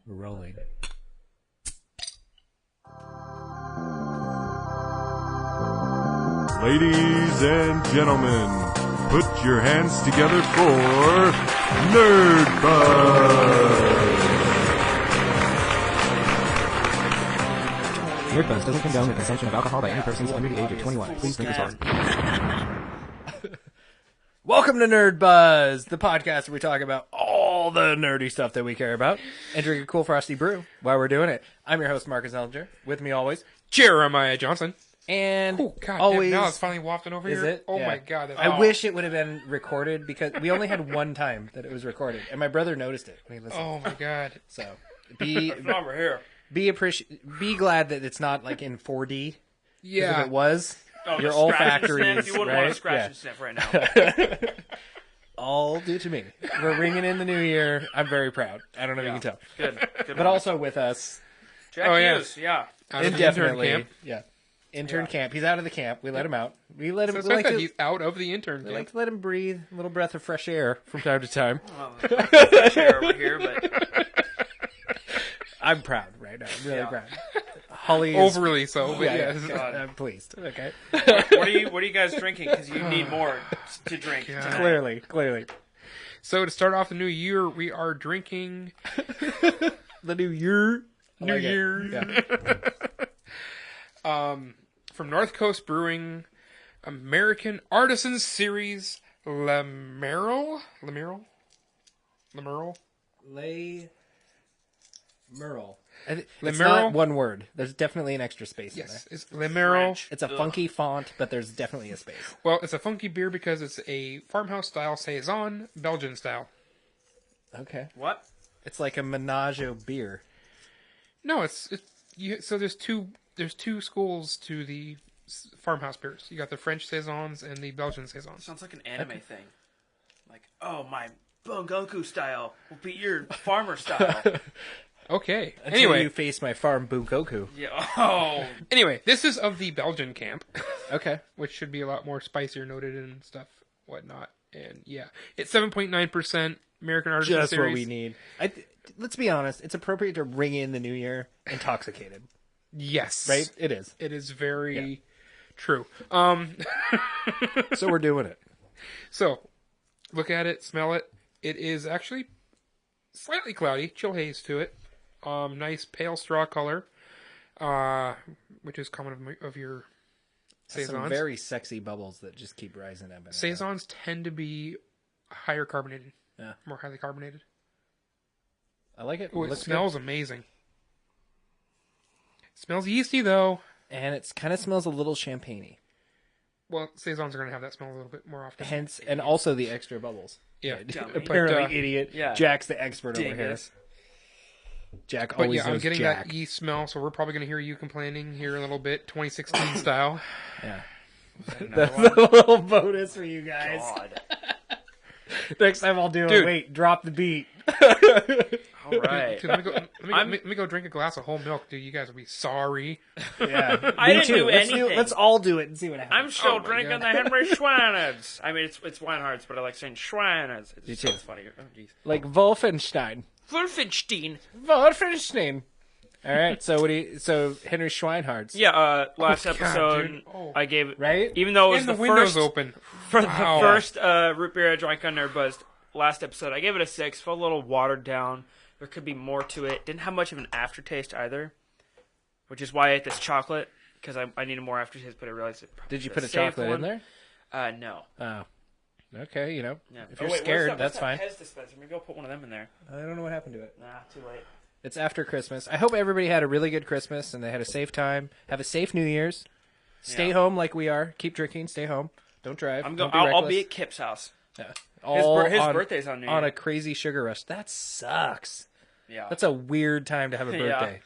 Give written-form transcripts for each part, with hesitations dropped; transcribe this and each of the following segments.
We're rolling. Ladies and gentlemen, put your hands together for Nerdbuzzed. Nerdbuzzed doesn't condone the consumption of alcohol by any persons under the age of 21. Please drink responsibly. Welcome to Nerdbuzzed, the podcast where we talk about all the nerdy stuff that we care about and drink a cool frosty brew while we're doing it. I'm your host, Marcus Ellinger. With me always, Jeremiah Johnson. and Oh, God always... damn, now it's finally wafting over Is here. it? Oh, Yeah. my God. I wish it would have been recorded because we only had one time that it was recorded, and my brother noticed it when he listened. Oh, my God. So, be over here. be glad that it's not like in 4D. Yeah. If it was, Oh, your the olfactory scratch and is sniff. You wouldn't right. want to scratch Yeah. and sniff right now. All due to me. We're ringing in the new year. I'm very proud. I don't know if you can tell. Good. But also with us, Jack Oh, yeah. Hughes, yeah. Out of the intern indefinitely. camp. Yeah. Intern camp. He's out of the camp. We let him out. We let him. So we like, he's out of the intern we camp. like to let him breathe a little breath of fresh air from time to time. Well, fresh air over here, but I'm proud right now. I'm really Yeah. proud. Holly is Overly so, but yeah, yes. God. I'm pleased. Okay. what are you guys drinking? Because you need more to drink. God. tonight. Clearly. So to start off the new year, we are drinking The new year. New Year. Yeah. From North Coast Brewing, American Artisan Series, Lemerle? Lay Merle. It's Lemerle? not one word. There's definitely an extra space in there. Yes, it's Lemerle. French. It's a funky font, but there's definitely a space. Well, it's a funky beer because it's a farmhouse-style Saison, Belgian style. Okay. What? It's like a menage au beer. No, so there's two schools to the farmhouse beers. You got the French Saisons and the Belgian Saisons. Sounds like an anime thing. Like, oh, my Bungoku style will beat your farmer style. Okay. Until Anyway, you face my farm Bungoku. Yeah. Oh. anyway, this is of the Belgian camp, Okay. which should be a lot more spicier noted and stuff, whatnot. And yeah, it's 7.9% American Artisan Just Series. what we need. Let's be honest. It's appropriate to ring in the new year intoxicated. Yes, Right? It is. It is very Yeah. true. So we're doing it. So look at it, smell it. It is actually slightly cloudy, chill haze to it. Nice pale straw color, which is common of your Some Saisons. very sexy bubbles that just keep rising up. And Saisons tend to be higher carbonated, Yeah. more highly carbonated. I like it. Oh, it Looks smells amazing. It smells yeasty though. good. And it kind of smells a little champagne-y. Well, Saisons are going to have that smell a little bit more often. Hence, and also the extra bubbles. Yeah. Dummy. Apparently, But, idiot. yeah. Jack's the expert over here. Dingus. Jack But always yeah, I'm knows getting Jack. that yeast smell, so we're probably going to hear you complaining here in a little bit, 2016 style. Yeah. Another That's one? a little bonus for you guys. God. Next time I'll do it. Dude. Wait, drop the beat. All right. Dude, let me go drink a glass of whole milk, dude. You guys will be sorry. Yeah. I Me didn't too. do let's anything. let's all do it and see what happens. I'm still Oh my drinking God. the Henry Schweinhards. I mean, it's Weinhards, but I like saying Schweinhards. It just too. sounds funny. Oh, jeez. Like Wolfenstein. Wolfenstein. Wolfenstein. All right. So so Henry Schweinhards. Yeah, last God, episode, dude. Oh. I gave it, Right? even though it was And the the window's first, open. for the Wow. first root beer I drank on Nerdbuzzed, last episode, I gave it a 6. Felt a little watered down. There could be more to it. Didn't have much of an aftertaste either, which is why I ate this chocolate, because I needed more aftertaste, but I realized it probably Did you should put a have saved chocolate in one. there? No. Oh. Okay. You know, Yeah. if you're Oh, wait, scared, what's that's that fine. Pez dispenser? Maybe I'll put one of them in there. I don't know what happened to it. Nah, too late. It's after Christmas. I hope everybody had a really good Christmas and they had a safe time. Have a safe New Year's. Stay Yeah. home like we are. Keep drinking. Stay home. Don't drive. I'm Don't going. be I'll be reckless. at Kip's house. Yeah. His All his on, birthday's on New Year. on a crazy sugar rush. That sucks. Yeah. That's a weird time to have a Yeah. birthday.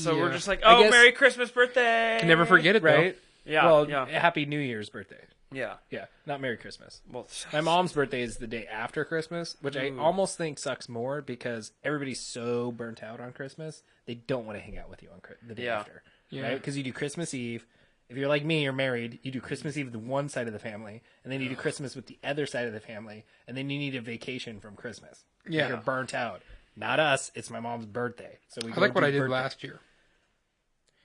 So we're Yeah. just like, I oh, guess- Merry Christmas birthday. Can never forget it, Right? Yeah. Well, yeah. Happy New Year's birthday. Yeah. Yeah. Not Merry Christmas. Well, My mom's birthday is the day after Christmas, which I almost think sucks more because everybody's so burnt out on Christmas, they don't want to hang out with you on the day Yeah. after. Yeah. Right? Because you do Christmas Eve. If you're like me, you're married, you do Christmas Eve with one side of the family, and then you do Christmas with the other side of the family, and then you need a vacation from Christmas. Yeah. You're burnt out. Not us. It's my mom's birthday. So we I go like what do I did birthday. last year.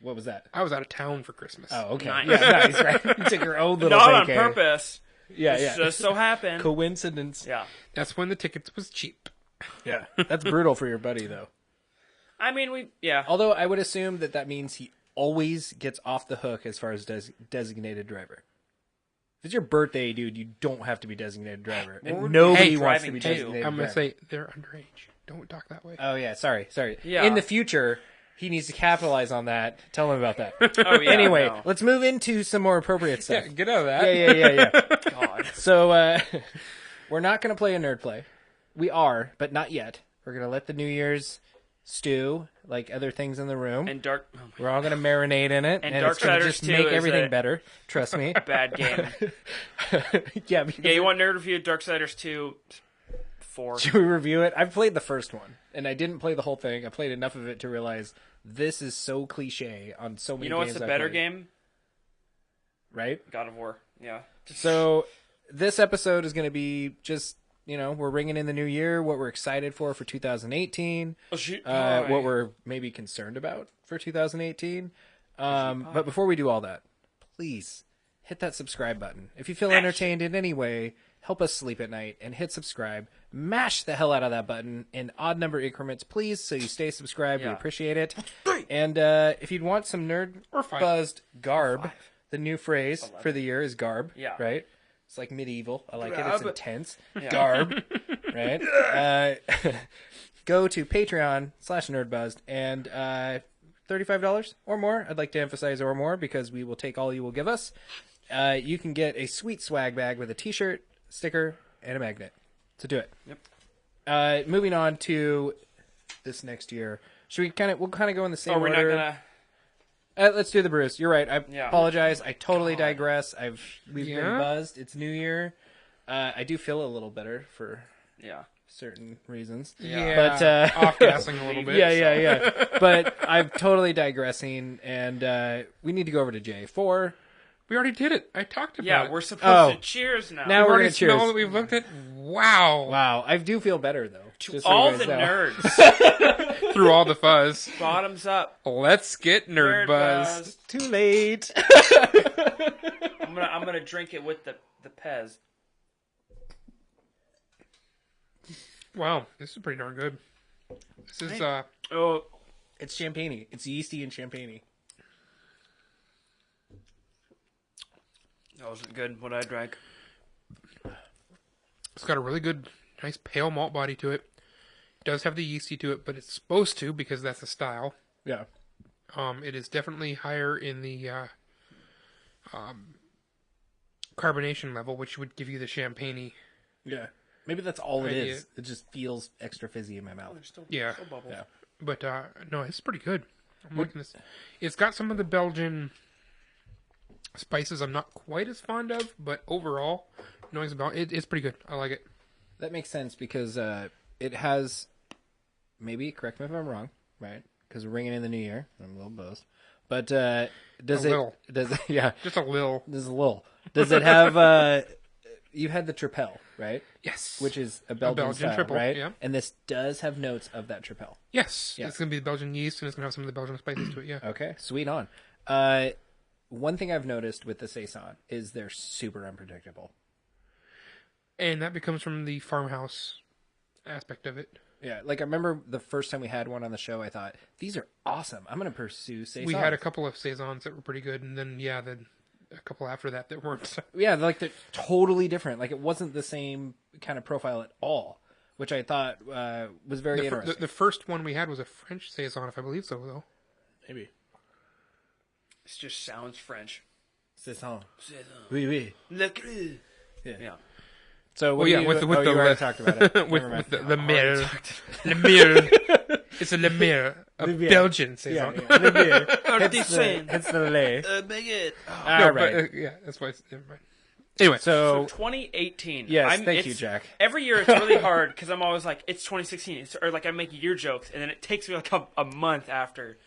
What was that? I was out of town for Christmas. Oh, okay. Nice. Yeah, nice, right? You took your own little Not on vacay. purpose. Yeah, It yeah. just so happened. Coincidence. Yeah. That's when the tickets was cheap. Yeah. That's brutal for your buddy, though. I mean, yeah. Although I would assume that means he always gets off the hook as far as designated driver. If it's your birthday, dude, you don't have to be designated driver. And nobody wants to be driving, too. designated I'm going to driver. say they're underage. Don't talk that way. Oh, yeah. Sorry. Yeah. In the future, he needs to capitalize on that. Tell him about that. Oh, yeah. Anyway, no. let's move into some more appropriate stuff. Yeah, get out of that. Yeah. God. So, we're not going to play a nerd play. We are, but not yet. We're going to let the New Year's stew like other things in the room. And Dark... Oh my We're all going to marinate in it, And and it's going to Darksiders just 2 make is everything a- better. Trust me. bad game. Yeah. Because Yeah, you want Nerd Review Darksiders 2? 4. should we review it? I've played the first one, and I didn't play the whole thing. I played enough of it to realize this is so cliche on so many You know games what's the I've better played. game? Right? God of War. Yeah. So this episode is going to be just, we're ringing in the new year, what we're excited for 2018, Oh, shoot. what we're maybe concerned about for 2018. But before we do all that, please hit that subscribe button. If you feel entertained in any way, help us sleep at night and hit subscribe. Mash the hell out of that button in odd number increments, please, so you stay subscribed. We Yeah. appreciate it. And if you'd want some Nerdbuzzed garb, the new phrase for the year is garb. Yeah. Right? It's like medieval. I like it. It's Grab. intense. Yeah. Garb. Right? Go to Patreon/Nerdbuzzed and $35 or more. I'd like to emphasize or more because we will take all you will give us. You can get a sweet swag bag with a t-shirt, sticker, and a magnet. So do it. Yep. Moving on to this next year. Should we we'll kind of go in the same Oh, we're order. not gonna... Let's do the Bruce. You're right. I Yeah. apologize. I totally digress. We've Yeah? been buzzed. It's New Year. I do feel a little better for Yeah. certain reasons. Yeah, But, off-gassing a little bit. Yeah. But I'm totally digressing, and we need to go over to Jay for. We already did it. I talked about Yeah, it. we're supposed Oh. to cheers now. Now We we're already gonna cheers. smell that we've looked at. Wow. Wow, I do feel better though. just so All you the guys know. nerds. Through all the fuzz. Bottoms up. Let's get nerd buzz. Too late. I'm gonna drink it with the Pez. Wow, this is pretty darn good. This is Oh, It's champagne-y. It's yeasty and champagne-y. that wasn't good. What I drank. it's got a really good, nice pale malt body to it. It does have the yeasty to it, but it's supposed to because that's the style. Yeah. It is definitely higher in the carbonation level, which would give you the champagne-y. Yeah. Maybe that's all it Idea. is. It just feels extra fizzy in my mouth. Yeah. Still bubbles. Yeah. But no, it's pretty good. I'm liking this. It's got some of the Belgian spices I'm not quite as fond of, but overall, knowing about it's pretty good. I like it. That makes sense because it has, maybe, correct me if I'm wrong, right? Because we're ringing in the new year. I'm a little buzzed. But does little. yeah, Just a little. there's a little. Does it have, you had the Tripel, right? Yes. Which is a Belgian style, triple, right? yeah. And this does have notes of that Tripel. Yes. Yeah. It's going to be the Belgian yeast, and it's going to have some of the Belgian spices to it, yeah. Okay, sweet on. One thing I've noticed with the Saison is they're super unpredictable. And that becomes from the farmhouse aspect of it. Yeah, like I remember the first time we had one on the show, I thought, these are awesome. I'm going to pursue Saisons. We had a couple of Saisons that were pretty good, and then, a couple after that weren't. Yeah, like they're totally different. Like it wasn't the same kind of profile at all, which I thought was very interesting. The first one we had was a French Saison, if I believe so, though. Maybe. This just sounds French. Saison. Oui, oui. Le cru. Yeah. Yeah. So what Well, yeah, do you, with the you already talked about it. with Never mind. the Lemire. Lemire. It's a Lemire, a Lemire. Belgian Yeah, Saison. yeah. Le Beer. Artisan. It's the lay. Baguette. All No, right. but, yeah, that's why it's never mind. Anyway, So 2018. yes, thank you, it's- Jack. Every year it's really hard because I'm always like, it's 2016. Or like I make year jokes, and then it takes me like a month after.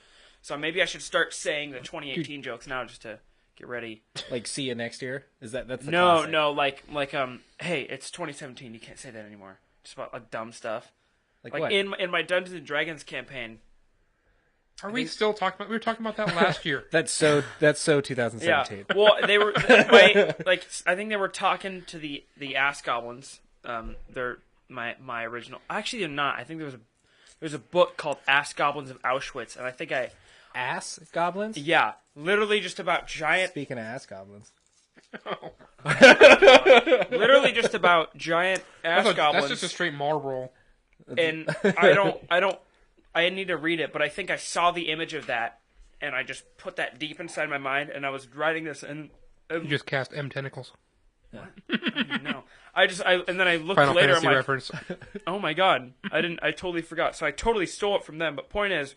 So maybe I should start saying the 2018 jokes now just to get ready. like see you next year. Is that's the No, classic? no, like hey, it's 2017. You can't say that anymore. Just about like dumb stuff. Like Like what? in my Dungeons and Dragons campaign. Are we still talking about? We were talking about that last year. That's so Yeah. 2017. Well, they were like I think they were talking to the Ass Goblins. They're my original. Actually, they're not. I think there's a book called Ass Goblins of Auschwitz, and I think Ass goblins? yeah, literally just about giant, Speaking of ass goblins. literally just about giant ass goblins. That's just a straight Marlboro. And I need to read it, but I think I saw the image of that, and I just put that deep inside my mind, and I was writing this, and You just cast M tentacles. no, and then I looked Final later. Fantasy I'm like, reference. oh my god, I totally forgot. So I totally stole it from them. But point is,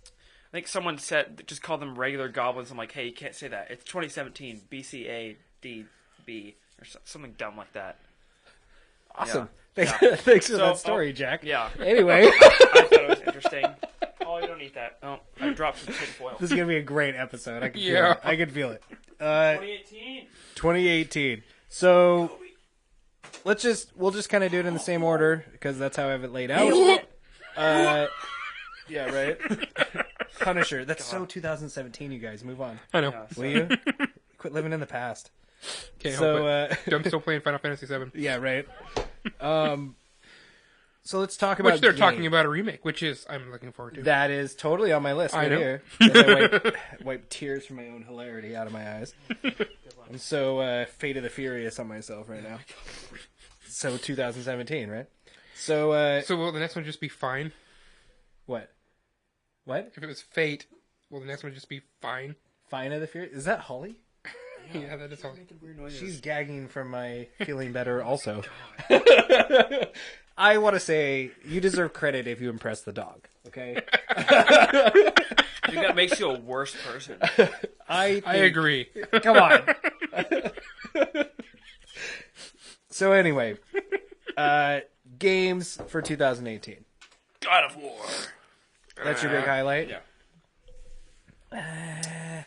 I think someone said just call them regular goblins. I'm like, hey, you can't say that. It's 2017 BCADB or something dumb like that. Awesome. Yeah. Thanks for So, that story, Jack. Yeah. Anyway, I thought it was interesting. Oh, you don't eat that. Oh, I dropped some tin foil. this is going to be a great episode. I can feel Yeah. it. I can feel it. 2018. 2018. So we'll just kind of do it in the same order because that's how I have it laid out. Yeah, right. Punisher. That's so 2017. You guys, move on. I know. Yeah, Will you quit living in the past? Can't So help it. I'm still playing Final Fantasy VII. yeah, right. So let's talk about Which they're talking games. about a remake, which is I'm looking forward to. That is totally on my list I right know. here. As I wipe tears from my own hilarity out of my eyes. I'm so Fate of the Furious on myself right now. So 2017, right? So So will the next one just be fine? what? What? If it was Fate, will the next one just be fine? Fine of the Furious? Is that Holly? Yeah, that is all. She's gagging from my feeling better also. I want to say you deserve credit if you impress the dog, okay? I think that makes you a worse person. I agree. Come on. So anyway, games for 2018. God of War. That's your big highlight? Yeah.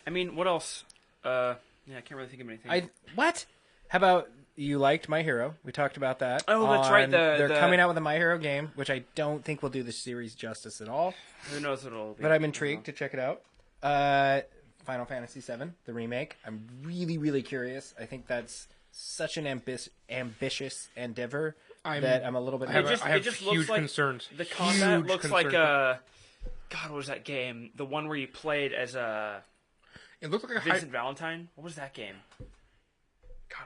I mean, what else? Yeah, I can't really think of anything. What? How about you liked My Hero? We talked about that. Oh, that's right, They're the- coming out with a My Hero game, which I don't think will do the series justice at all. Who knows what it'll be? But I'm intrigued to check it out. Final Fantasy VII, the remake. I'm really, really curious. I think that's such an ambitious endeavor that I'm a little bit I have, nervous. I have it just huge looks like concerns. The combat Huge looks like concerns. God, what was that game? The one where you played as a It looks like a Vincent Valentine. What was that game? God,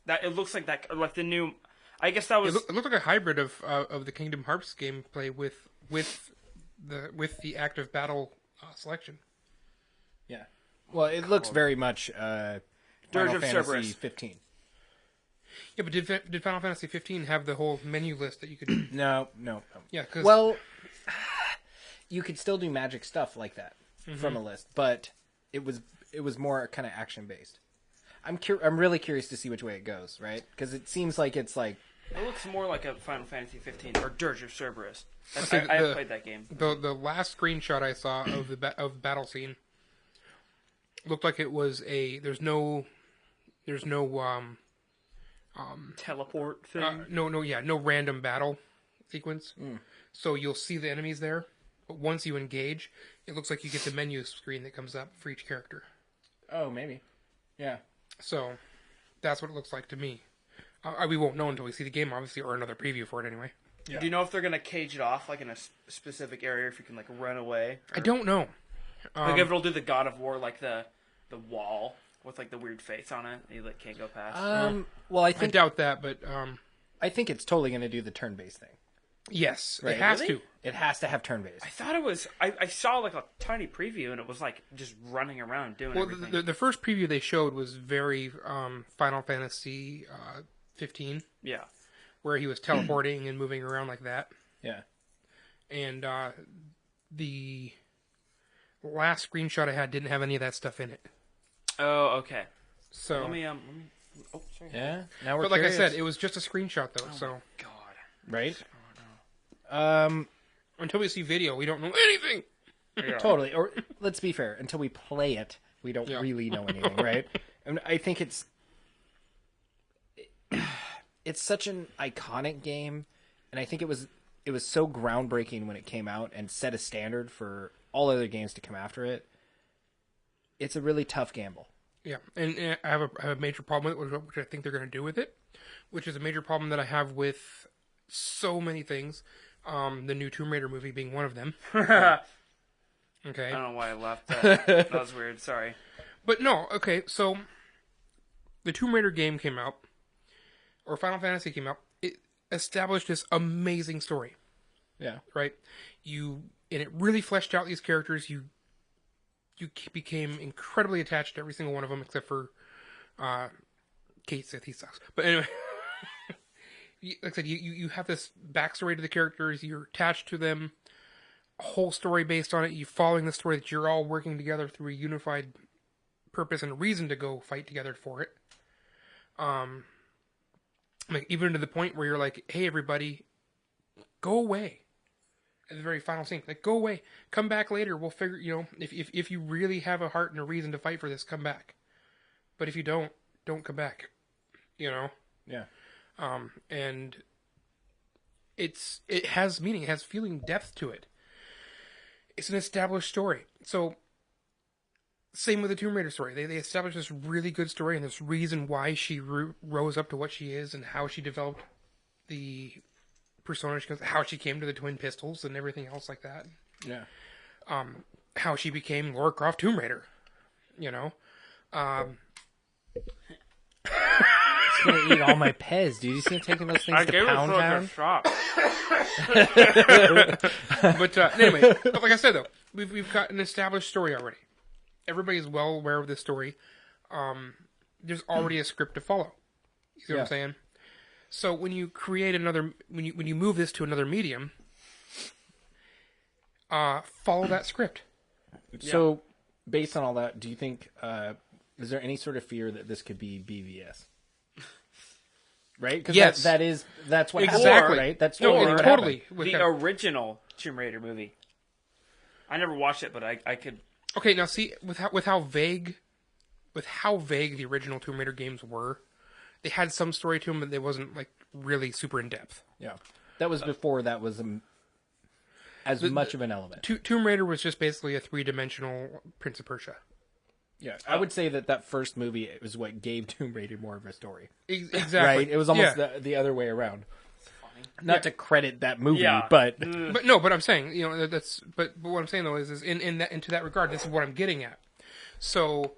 that it looks like that, like the new. I guess that was. It looked like a hybrid of the Kingdom Hearts gameplay with the active battle selection. Yeah. Well, it looks very much Final Dirge of Fantasy Cerberus. 15. Yeah, but did Final Fantasy 15 have the whole menu list that you could? No. Yeah, because Well, you could still do magic stuff like that from a list, but it was more kind of action based. I'm really curious to see which way it goes, right? Because it seems like it's like It looks more like a Final Fantasy 15 or Dirge of Cerberus. Okay, I have played that game. the last screenshot I saw of the battle scene looked like it was there's no Teleport thing. no random battle sequence. So you'll see the enemies there, but once you engage, it looks like you get the menu screen that comes up for each character. oh maybe, yeah. So that's what it looks like to me. We won't know until we see the game, obviously, or another preview for it anyway. Yeah. Do you know if they're gonna cage it off like in a specific area, if you can like run away? I don't know. Like if it'll do the God of War, like the wall with like the weird face on it, that you like can't go past. Well, I I think doubt that, but I think it's totally going to do the turn based thing. yes, Right. it has Really? to. It has to have turn based. I thought it was. I saw like a tiny preview, and it was like just running around doing Well, everything. the first preview they showed was very Final Fantasy 15, Yeah. where he was teleporting and moving around like that. Yeah. And the last screenshot I had didn't have any of that stuff in it. Oh, okay. So, Let me. Oh, sorry. Yeah. Now we're but like curious. I said, it was just a screenshot though. So God. right. until we see video, we don't know anything. Yeah. Totally. Or let's be fair. Until we play it, we don't Yeah. really know anything, right? And I think it's such an iconic game, and I think it was it was so groundbreaking when it came out and set a standard for all other games to come after it. It's a really tough gamble. Yeah, and I have a major problem with it, which I think they're going to do with it, which is a major problem that I have with so many things. The new Tomb Raider movie being one of them. Okay. I don't know why I laughed. That was weird. Sorry. But no, okay, so the Tomb Raider game came out, or Final Fantasy came out. It established this amazing story. Yeah. Right? And it really fleshed out these characters. You became incredibly attached to every single one of them, except for Kate Sith. He sucks. But anyway, like I said, you have this backstory to the characters. You're attached to them. A whole story based on it. You're following the story that you're all working together through a unified purpose and a reason to go fight together for it. Like even to the point where you're like, "Hey, everybody, go away." At the very final scene, like, go away, come back later. We'll figure, if you really have a heart and a reason to fight for this, come back. But if you don't come back. Yeah. And it has meaning, it has feeling, depth to it. It's an established story. So, same with the Tomb Raider story. They established this really good story and this reason why she rose up to what she is and how she developed the persona, how she came to the twin pistols and everything else like that. Yeah. How she became Lara Croft Tomb Raider. It's gonna eat all my Pez, dude. You see him taking those things to Pound Town? But anyway, like I said though, we've got an established story already. Everybody's well aware of this story. There's already a script to follow. You see what I'm saying? So when you create when you move this to another medium, follow that script. So, based on all that, do you think is there any sort of fear that this could be BVS? Right? Because yes, that's what exactly happened, right. That's totally the original Tomb Raider movie. I never watched it, but I could. Okay, now see with how vague the original Tomb Raider games were. They had some story to them, but they wasn't like really super in depth. Yeah, that was before that was much of an element. Tomb Raider was just basically a 3-dimensional Prince of Persia. Yeah, I would say that first movie was what gave Tomb Raider more of a story. Exactly, right? It was almost the other way around. Not to credit that movie, but I'm saying but what I'm saying though is into that regard, this is what I'm getting at. So.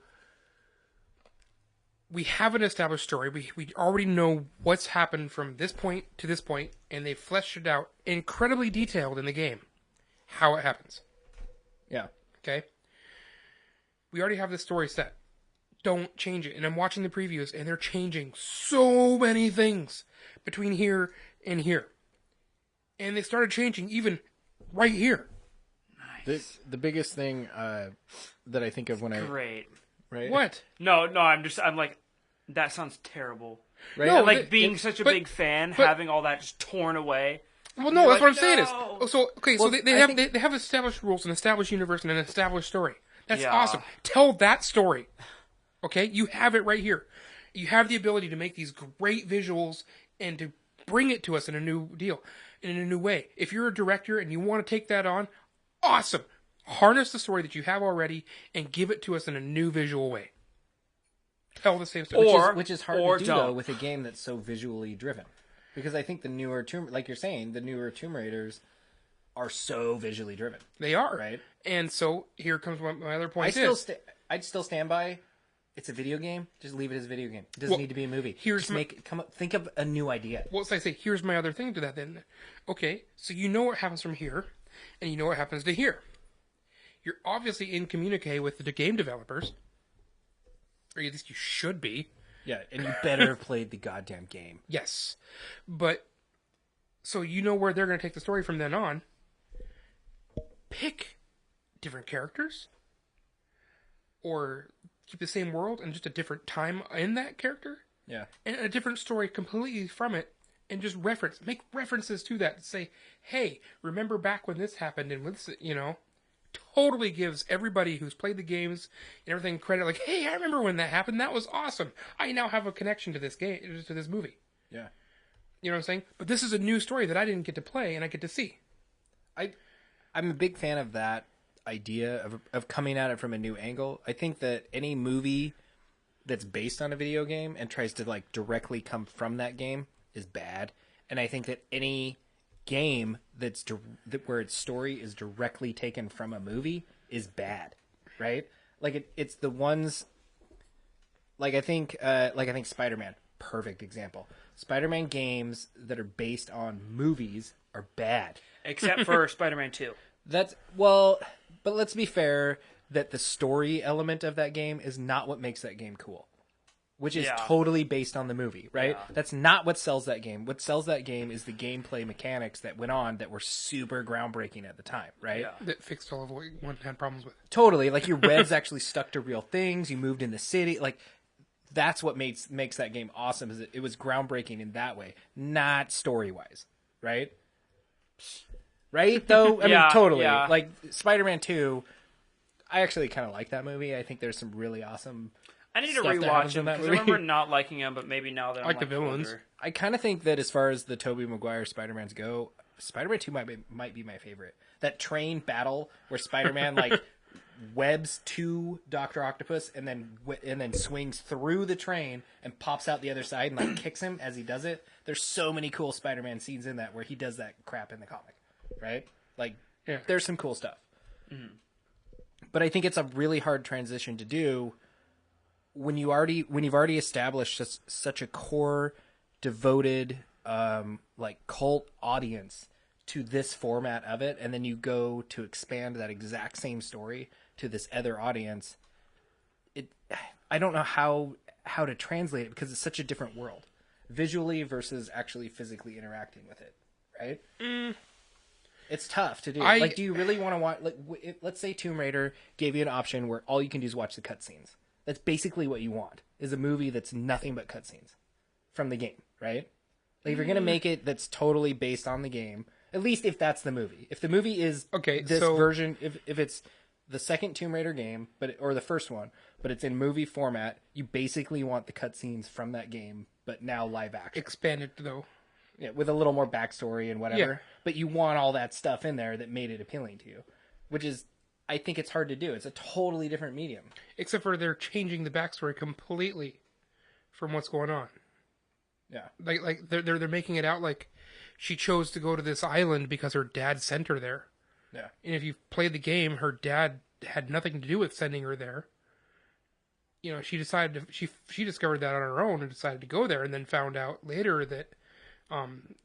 We have an established story. We already know what's happened from this point to this point, and they fleshed it out incredibly detailed in the game. How it happens. Yeah. Okay? We already have this story set. Don't change it. And I'm watching the previews, and they're changing so many things between here and here. And they started changing even right here. Nice. The biggest thing that I think of when Great. Right? What? No, I'm like, that sounds terrible. Right? No, like being such a big fan, having all that just torn away. Well, no, that's what I'm saying no. is. So they have established rules, an established universe, and an established story. That's awesome. Tell that story. Okay? You have it right here. You have the ability to make these great visuals and to bring it to us in a new deal, in a new way. If you're a director and you want to take that on, awesome. Harness the story that you have already and give it to us in a new visual way. Tell the same story. Which is hard to do, though, with a game that's so visually driven. Because I think the newer Tomb Raiders are so visually driven. They are. Right? And so, here comes my other point. I'd still stand by, it's a video game, just leave it as a video game. It doesn't need to be a movie. Think of a new idea. Well, so I say, here's my other thing to that then. Okay, so you know what happens from here, and you know what happens to here. You're obviously in communique with the game developers. Or at least you should be. Yeah, and you better have played the goddamn game. Yes. But, so you know where they're going to take the story from then on. Pick different characters. Or keep the same world and just a different time in that character. Yeah. And a different story completely from it. And just make references to that. Say, hey, remember back when this happened and with, totally gives everybody who's played the games and everything credit. Like, hey, I remember when that happened. That was awesome. I now have a connection to this game, to this movie. Yeah. You know what I'm saying? But this is a new story that I didn't get to play and I get to see. I'm a big fan of that idea of coming at it from a new angle. I think that any movie that's based on a video game and tries to like directly come from that game is bad. And I think that any game where its story is directly taken from a movie is bad, right? Like it's the ones like I think Spider-Man, perfect example. Spider-Man games that are based on movies are bad. Except for Spider-Man 2. But let's be fair that the story element of that game is not what makes that game cool, which is totally based on the movie, right? Yeah. That's not what sells that game. What sells that game is the gameplay mechanics that went on that were super groundbreaking at the time, right? Yeah. That fixed all of what one had problems with. Totally. Like your webs actually stuck to real things. You moved in the city. Like that's what makes that game awesome. Is it was groundbreaking in that way, not story wise, right? Right though, I mean totally. Yeah. Like Spider-Man 2, I actually kind of like that movie. I think there's some really awesome. I need to stuff that rewatch happens him in that because I movie. remember not liking him, but maybe now that I'm Like the villains. older. I kind of think that as far as the Tobey Maguire Spider-Mans go, Spider-Man 2 might be my favorite. That train battle where Spider-Man like webs to Dr. Octopus and then swings through the train and pops out the other side and like kicks him as he does it. There's so many cool Spider-Man scenes in that where he does that crap in the comic, right? Like there's some cool stuff. Mm-hmm. But I think it's a really hard transition to do when you've already established such a core, devoted, like cult audience to this format of it, and then you go to expand that exact same story to this other audience. I don't know how to translate it because it's such a different world, visually versus actually physically interacting with it, right? It's tough to do. Do you really want to watch? Like, let's say Tomb Raider gave you an option where all you can do is watch the cutscenes. That's basically what you want, is a movie that's nothing but cutscenes from the game, right? Like, if you're going to make it that's totally based on the game, at least if that's the movie. If the movie is version, if it's the second Tomb Raider game, or the first one, but it's in movie format, you basically want the cutscenes from that game, but now live action. Expanded, though. Yeah, with a little more backstory and whatever. Yeah. But you want all that stuff in there that made it appealing to you, which is, I think it's hard to do. It's a totally different medium. Except for they're changing the backstory completely from what's going on. Yeah. Like they're making it out like she chose to go to this island because her dad sent her there. Yeah. And if you played the game, her dad had nothing to do with sending her there. You know, she decided she discovered that on her own and decided to go there, and then found out later that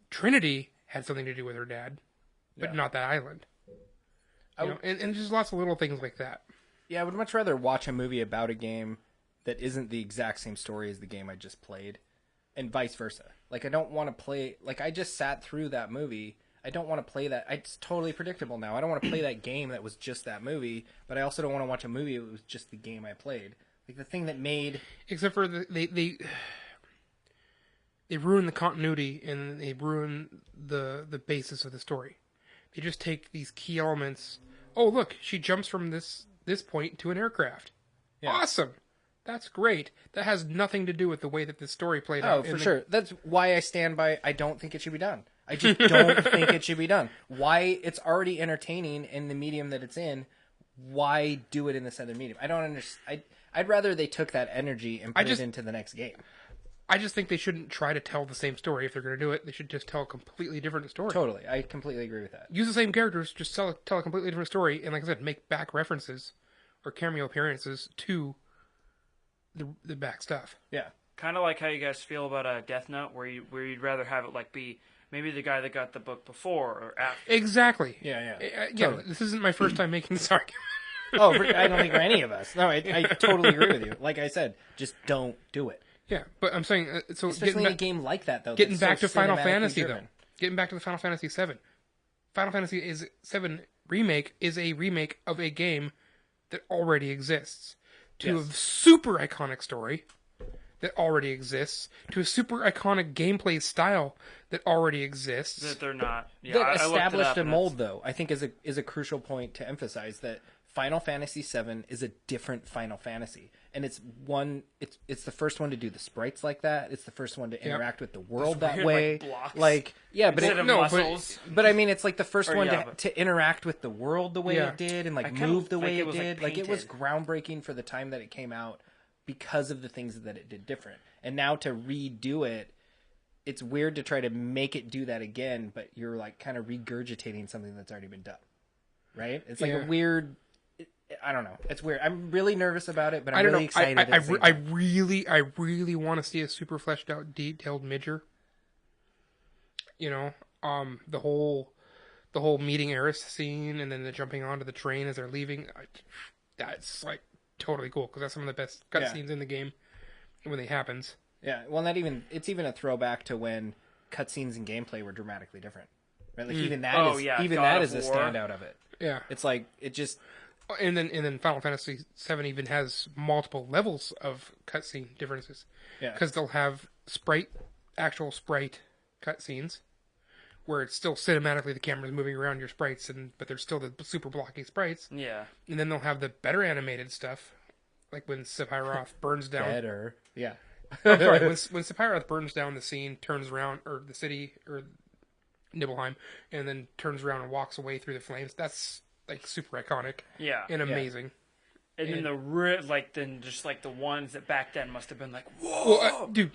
Trinity had something to do with her dad, but not that island. And just lots of little things like that. Yeah, I would much rather watch a movie about a game that isn't the exact same story as the game I just played, and vice versa. Like, I don't want to play... Like, I just sat through that movie. I don't want to play that... It's totally predictable now. I don't want to play that game that was just that movie, but I also don't want to watch a movie that was just the game I played. Like, the thing that made... Except for they ruin the continuity, and they ruin the basis of the story. They just take these key elements. Oh, look, she jumps from this point to an aircraft. Yeah. Awesome. That's great. That has nothing to do with the way that the story played out. Oh, for sure. That's why I stand by, I don't think it should be done. I just don't think it should be done. Why? It's already entertaining in the medium that it's in. Why do it in this other medium? I don't understand. I'd rather they took that energy and put it into the next game. I just think they shouldn't try to tell the same story. If they're going to do it, they should just tell a completely different story. Totally. I completely agree with that. Use the same characters, just tell a completely different story, and like I said, make back references or cameo appearances to the back stuff. Yeah. Kind of like how you guys feel about a Death Note, where you'd rather have it like be maybe the guy that got the book before or after. Exactly. Yeah. Totally. This isn't my first time making this argument. Oh, I don't think for any of us. No, I totally agree with you. Like I said, just don't do it. Yeah, but I'm saying so. Especially in a game like that, though. Getting back to Final Fantasy, though. Getting back to the Final Fantasy VII. Final Fantasy VII Remake is a remake of a game that already exists. To a super iconic story that already exists. To a super iconic gameplay style that already exists. That they're not. Yeah, that established a mold, it's... though, I think is a crucial point to emphasize, that Final Fantasy VII is a different Final Fantasy, and it's the first one to do the sprites like that. It's the first one to interact with the world that weird, way. blocks But instead of muscles. but I mean, it's like the first Or, one yeah, to interact with the world the way Yeah. it did, and like kinda move the like way it it was, did. like, Like it was painted. groundbreaking for the time that it came out because of the things that it did different. And now to redo it, it's weird to try to make it do that again, but you're like kind of regurgitating something that's already been done, right? It's like Yeah. a weird. I don't know. It's weird. I'm really nervous about it, but I I'm don't really know. excited. I at the same time. really want to see a super fleshed out, detailed Midger. You know, the whole meeting Eris scene, and then the jumping onto the train as they're leaving. That's like totally cool because that's some of the best cutscenes in the game when it happens. Yeah. Well, it's even a throwback to when cutscenes and gameplay were dramatically different. Right? Like even that Oh, is yeah, even God that of is a War. standout of it. Yeah, It's like it just and then Final Fantasy VII even has multiple levels of cutscene differences. Yeah. Because they'll have actual sprite cutscenes, where it's still cinematically the camera's moving around your sprites, but they're still the super blocky sprites. Yeah. And then they'll have the better animated stuff, like when Sephiroth burns down. better. Yeah. I'm sorry, when Sephiroth burns down the scene, turns around, or the city, or Nibelheim, and then turns around and walks away through the flames. That's like super iconic Yeah. and amazing. And then just like the ones that back then must have been like, whoa. Well, dude,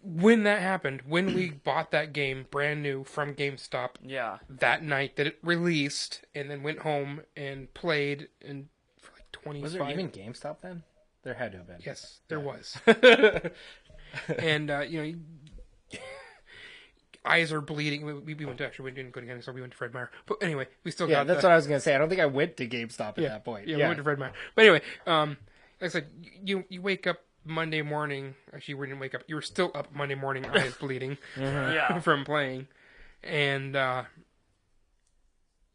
when that happened, when we bought that game brand new from GameStop, Yeah. that night that it released, and then went home and played, and for like 25. Was there even GameStop then? There had to have been. Yes, there was. And eyes are bleeding. We didn't go to GameStop. We went to Fred Meyer. But anyway, we still Yeah, got that's what I was gonna say. I don't think I went to GameStop at that point. Yeah, we went to Fred Meyer. But anyway, like I said, you wake up Monday morning. Actually, we didn't wake up. You were still up Monday morning, eyes bleeding Yeah. from playing, and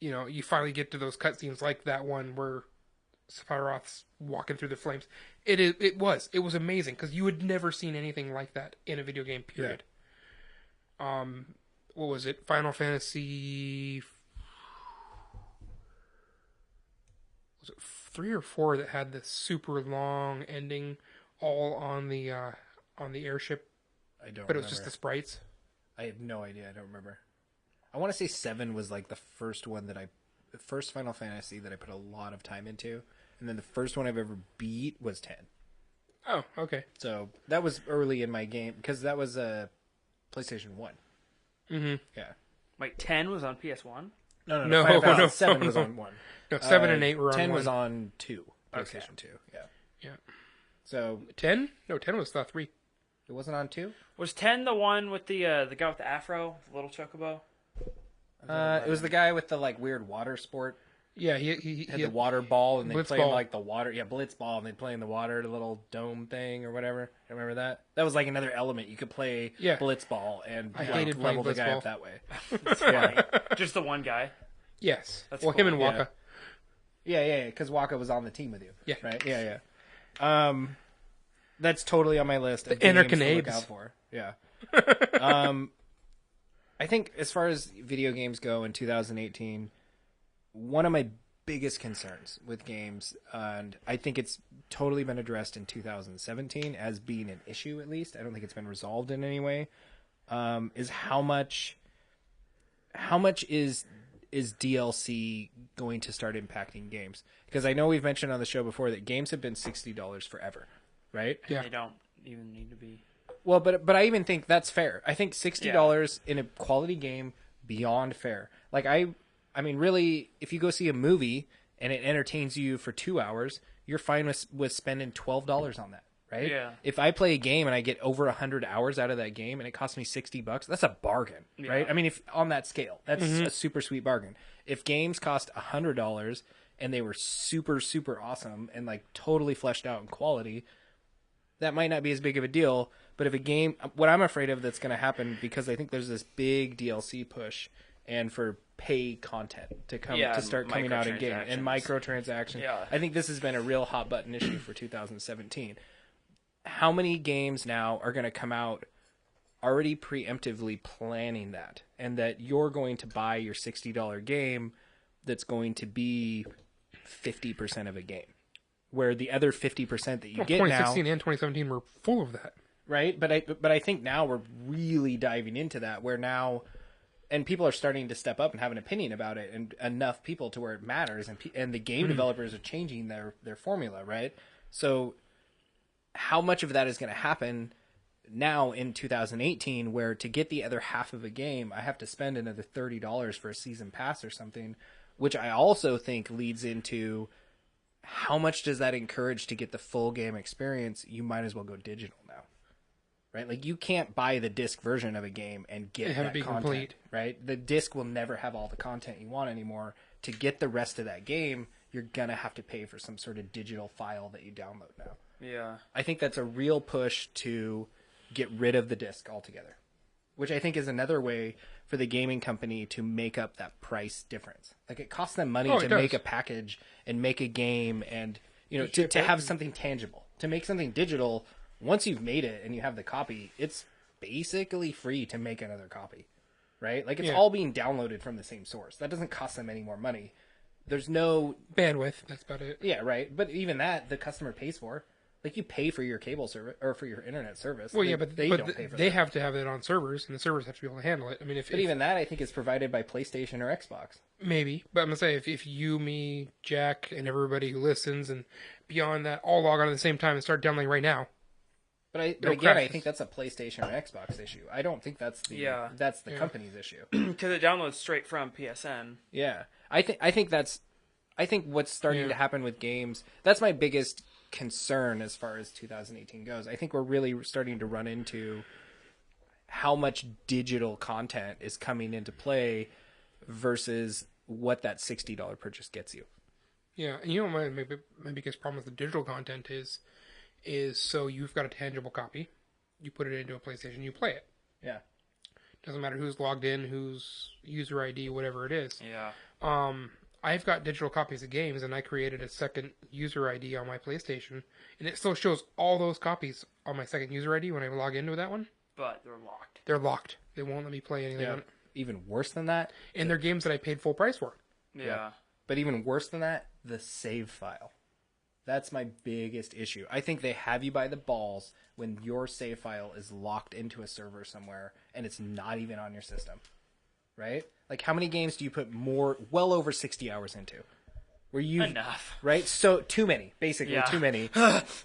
you finally get to those cutscenes like that one where Sephiroth's walking through the flames. It was amazing because you had never seen anything like that in a video game. Period. What was it? Final Fantasy. Was it 3 or 4 that had this super long ending, all on the airship? I don't. But it was just the sprites. I have no idea. I don't remember. I want to say 7 was like the first Final Fantasy that I put a lot of time into, and then the first one I've ever beat was 10. Oh, okay. So that was early in my game because that was a PlayStation 1. Mm-hmm. Yeah. Wait, 10 was on PS1? No. No, Final Fantasy no, 7 was no. on 1. No, 7 and 8 were on 10 one. was on 2. PlayStation Okay. 2. Yeah. Yeah. So 10? No, 10 was the 3. it wasn't on 2? Was 10 the one with the guy with the afro, the little chocobo? It was the guy with the like weird water sport. Yeah, he Had the water ball and they Blitz play in ball. like the water. Yeah, blitz ball and they play in the water, the little dome thing or whatever. I remember that. That was like another element. You could play Yeah. blitz ball and I like, hated playing level the blitz guy ball. up that way. Funny. Just the one guy. Yes. That's well, cool. him and Waka. Yeah. Because Waka was on the team with you. Yeah. Right. Yeah. That's totally on my list. Of Inner games to look Canabes. out for. Yeah. I think as far as video games go in 2018, one of my biggest concerns with games, and I think it's totally been addressed in 2017 as being an issue, at least. I don't think it's been resolved in any way, is how much is DLC going to start impacting games? Because I know we've mentioned on the show before that games have been $60 forever, right? Yeah. They don't even need to be. Well, but I even think that's fair. I think $60 in a quality game, beyond fair. Like I mean, really, if you go see a movie and it entertains you for 2 hours, you're fine with spending $12 on that, right? Yeah. If I play a game and I get over 100 hours out of that game and it costs me $60, that's a bargain, right? I mean, if on that scale, that's a super sweet bargain. If games cost $100 and they were super, super awesome and like totally fleshed out in quality, that might not be as big of a deal. But if a game, what I'm afraid of that's going to happen, because I think there's this big DLC push and for pay content to come to start coming out in game and microtransactions. Yeah. I think this has been a real hot button issue for 2017. How many games now are going to come out already preemptively planning that, and that you're going to buy your $60 game that's going to be 50% of a game, where the other 50% that you get 2016 now, and 2017 were full of that. right? But I think now we're really diving into that, where now, and people are starting to step up and have an opinion about it, and enough people to where it matters, and the game developers are changing their formula, right? So how much of that is going to happen now in 2018, where to get the other half of a game, I have to spend another $30 for a season pass or something, which I also think leads into how much does that encourage to get the full game experience? You might as well go digital now, right? Like, you can't buy the disc version of a game and get Have it that be content, complete. right? The disc will never have all the content you want anymore. To get the rest of that game, you're going to have to pay for some sort of digital file that you download now. Yeah. I think that's a real push to get rid of the disc altogether, which I think is another way for the gaming company to make up that price difference. Like, it costs them money to make a package and make a game, and to have something tangible. To make something digital, once you've made it and you have the copy, it's basically free to make another copy, right? Like, it's all being downloaded from the same source. That doesn't cost them any more money. There's no bandwidth. That's about it. Yeah, right. But even that, the customer pays for. Like, you pay for your cable service or for your internet service. Well, yeah, but they don't pay for that. They have to have it on servers, and the servers have to be able to handle it. I mean, But even that, I think, is provided by PlayStation or Xbox. maybe, but I'm gonna say if you, me, Jack, and everybody who listens, and beyond that, all log on at the same time and start downloading right now. But No again, crashes. I think that's a PlayStation or Xbox issue. I don't think that's the company's issue. Because it downloads straight from PSN. Yeah, I think what's starting to happen with games. That's my biggest concern as far as 2018 goes. I think we're really starting to run into how much digital content is coming into play versus what that $60 purchase gets you. Yeah, and my biggest problem with the digital content is so you've got a tangible copy, you put it into a PlayStation, you play it. Yeah. Doesn't matter who's logged in, whose user ID, whatever it is. Yeah. I've got digital copies of games, and I created a second user ID on my PlayStation, and it still shows all those copies on my second user ID when I log into that one. But they're locked. They're locked. They won't let me play anything on it. Even worse than that, And they're games that I paid full price for. Yeah. but even worse than that, the save file. That's my biggest issue. I think they have you by the balls when your save file is locked into a server somewhere and it's not even on your system. Right? Like, how many games do you put well over 60 hours into? Where you Enough. Right? So too many, basically too many.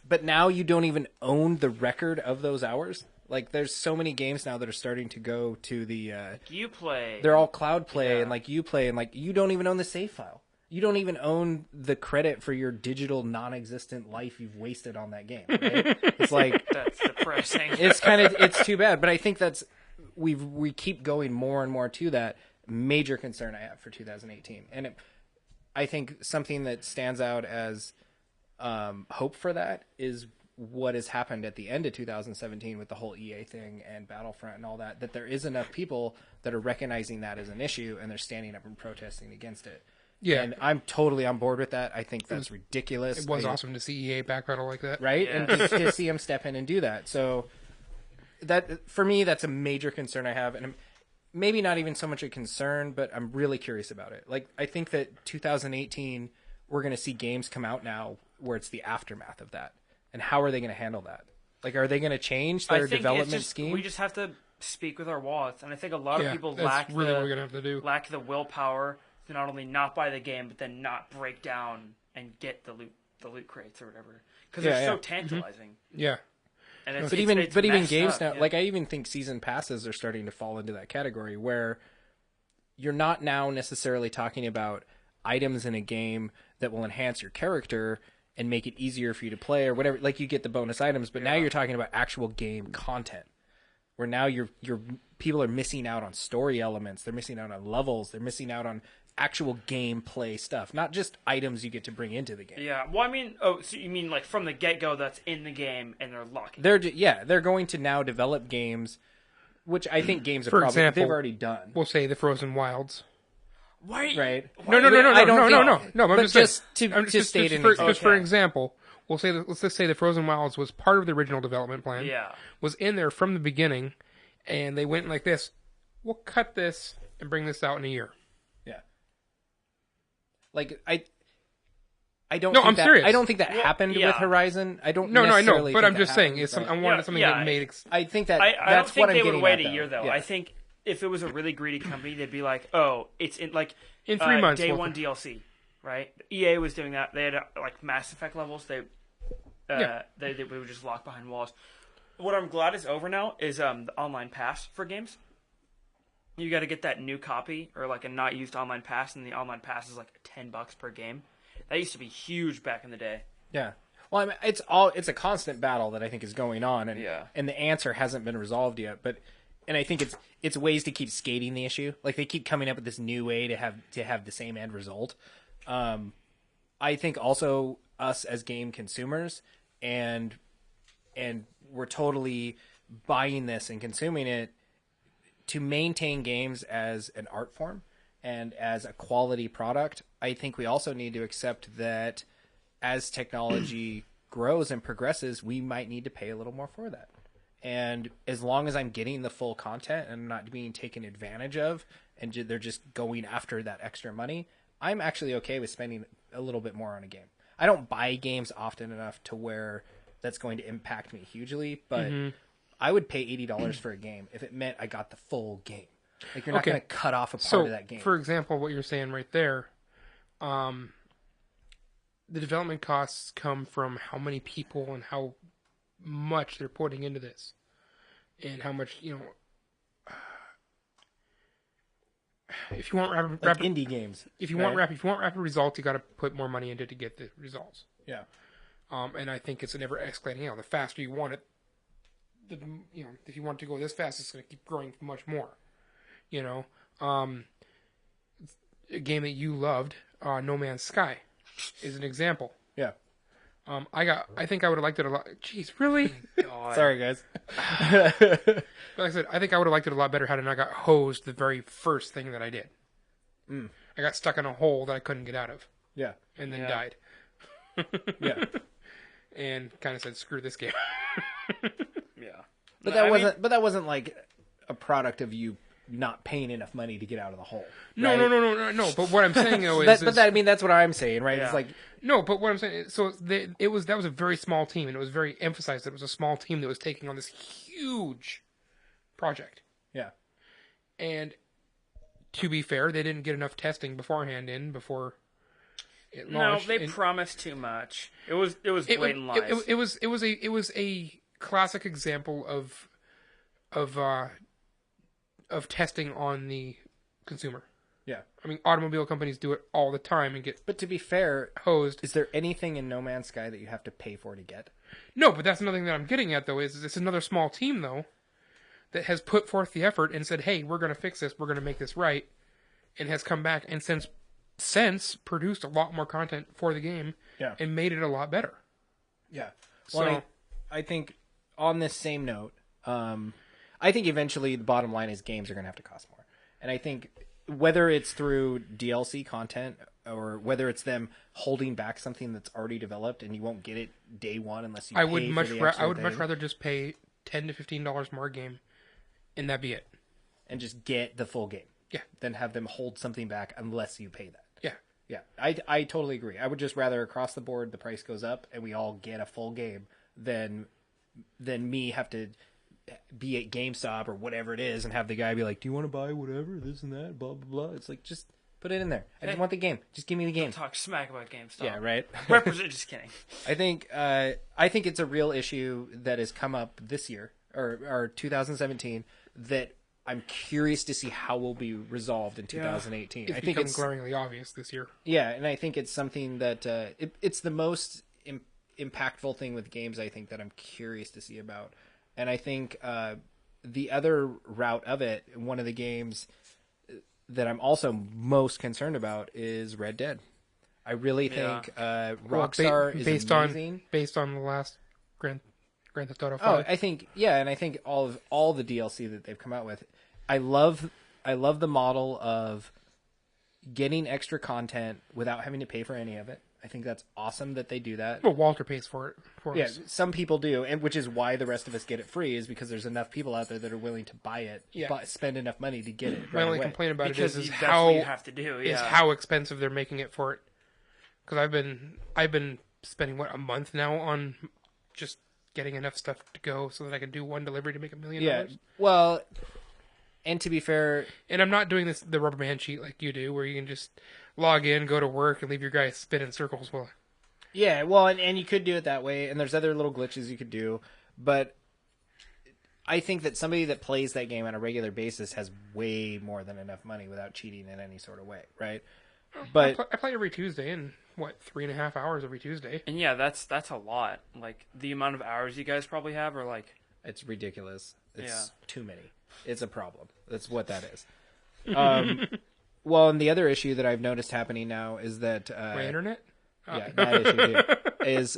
But now you don't even own the record of those hours. Like, there's so many games now that are starting to go to the You play. they're all cloud play and like you play, and like you don't even own the save file. You don't even own the credit for your digital non-existent life you've wasted on that game. Right? It's like That's depressing. it's too bad. But I think we keep going more and more to that. Major concern I have for 2018, and I think something that stands out as hope for that is what has happened at the end of 2017 with the whole EA thing and Battlefront and all that. That there is enough people that are recognizing that as an issue and they're standing up and protesting against it. Yeah. And I'm totally on board with that. I think that's ridiculous. It was awesome to see EA backpedal like that. Right? Yeah. And to see them step in and do that. So that, for me, that's a major concern I have. And maybe not even so much a concern, but I'm really curious about it. Like, I think that 2018, we're going to see games come out now where it's the aftermath of that. And how are they going to handle that? Like, are they going to change their development scheme? We just have to speak with our wallets. And I think a lot of people that's really what we're gonna have to do. lack the willpower to not only not buy the game, but then not break down and get the loot crates or whatever, because they're so tantalizing. Yeah. And it's, But it's even messed games up, now, yeah. like, I even think season passes are starting to fall into that category where you're not now necessarily talking about items in a game that will enhance your character and make it easier for you to play or whatever. Like, you get the bonus items, but now you're talking about actual game content, where now your people are missing out on story elements, they're missing out on levels, they're missing out on actual gameplay stuff, not just items you get to bring into the game. Yeah, well, I mean, so you mean like from the get-go that's in the game and they're locking? They're going to now develop games, which I think games have For probably example, they've already done. We'll say the Frozen Wilds. Why? Right? No. I don't No. But I'm just to saying, state an for example. example, let's just say the Frozen Wilds was part of the original development plan. Yeah. Was in there from the beginning, and they went like this. We'll cut this and bring this out in a year. Yeah. Like, don't. No, think I'm that, serious. I don't think that happened yeah. with Horizon. I don't. No, I know, necessarily but think I'm just that saying, happened, I wanted something that made. I think that I don't that's think what I'm they getting would wait at, a year though. Yeah. I think if it was a really greedy company, they'd be like, "Oh, it's in 3 months. day one DLC." Right? EA was doing that. They had like Mass Effect levels. They would just lock behind walls. What I'm glad is over now is the online pass for games. You got to get that new copy or like a not used online pass, and the online pass is like $10 per game. That used to be huge back in the day. Yeah. Well, I mean, it's a constant battle that I think is going on, and the answer hasn't been resolved yet. And I think it's ways to keep skating the issue. Like they keep coming up with this new way to have the same end result. I think also us as game consumers and we're totally buying this and consuming it to maintain games as an art form and as a quality product. I think we also need to accept that as technology grows and progresses, we might need to pay a little more for that. And as long as I'm getting the full content and I'm not being taken advantage of and they're just going after that extra money, I'm actually okay with spending a little bit more on a game. I don't buy games often enough to where that's going to impact me hugely, but I would pay $80 for a game if it meant I got the full game. Like you're not going to cut off a part of that game. For example, what you're saying right there, the development costs come from how many people and how much they're putting into this, and how much if you want rapid indie games, if you want rapid results, you got to put more money into it to get the results. Yeah. And I think it's an ever escalating. The faster you want it, if you want it to go this fast, it's going to keep growing much more. A game that you loved, No Man's Sky, is an example. Yeah. I think I would have liked it a lot. Jeez, really? God. Sorry, guys. Like I said, I think I would have liked it a lot better had I not got hosed the very first thing that I did. I got stuck in a hole that I couldn't get out of. Yeah. And then died. Yeah. And kind of said, screw this game. Yeah. But that wasn't like a product of you not paying enough money to get out of the hole. No. But what I'm saying though is, that's what I'm saying, right? Yeah. It's like no. But what I'm saying, that was a very small team, and it was very emphasized that it was a small team that was taking on this huge project. Yeah. And to be fair, they didn't get enough testing beforehand before it launched. No, they promised too much. It was blatant lies. It was a classic example of testing on the consumer. Yeah. I mean, automobile companies do it all the time and get But to be fair, hosed. is there anything in No Man's Sky that you have to pay for to get? No, but that's another thing that I'm getting at, though, is it's another small team, though, that has put forth the effort and said, hey, we're going to fix this, we're going to make this right, and has come back and since produced a lot more content for the game and made it a lot better. Yeah. Well, I think on this same note, I think eventually the bottom line is games are going to have to cost more. And I think whether it's through DLC content or whether it's them holding back something that's already developed and you won't get it day one unless you pay for the extra I would thing, much rather just pay $10 to $15 more a game and that be it. and just get the full game. Yeah. Than have them hold something back unless you pay that. Yeah. Yeah. I totally agree. I would just rather across the board the price goes up and we all get a full game than me have to be at GameStop or whatever it is and have the guy be like, do you want to buy whatever, this and that, blah, blah, blah. It's like, just put it in there. I just want the game. Just give me the game. Talk smack about GameStop. Yeah, right. Represent. Just kidding. I think it's a real issue that has come up this year or 2017 that I'm curious to see how will be resolved in 2018. It's I think become it's glaringly obvious this year. Yeah, and I think it's something that it's the most impactful thing with games, I think, that I'm curious to see about. And I think the other route of it, one of the games that I'm also most concerned about is Red Dead. I really think Rockstar is amazing. Based on the last Grand Theft Auto 5. Oh, I think and I think all the DLC that they've come out with. I love the model of getting extra content without having to pay for any of it. I think that's awesome that they do that. Well, Walter pays for it for Yeah, us. some people do, and which is why the rest of us get it free, is because there's enough people out there that are willing to buy it, but spend enough money to get it. My right only away. complaint about Because it is that's how what you have to do. Yeah. is how expensive they're making it for it because I've been spending a month now on just getting enough stuff to go so that I can do one delivery to make $1 million. Yeah. Well, and to be fair, And I'm not doing the rubber band sheet like you do, where you can just log in, go to work, and leave your guy spin in circles. Well, yeah. Well, and you could do it that way, and there's other little glitches you could do, but I think that somebody that plays that game on a regular basis has way more than enough money without cheating in any sort of way, right? But I play every Tuesday, and 3.5 hours every Tuesday. And yeah, that's a lot. Like the amount of hours you guys probably have are like it's ridiculous. It's Yeah. too many. It's a problem. That's what that is. Well, and the other issue that I've noticed happening now is that My internet. yeah, that issue too, is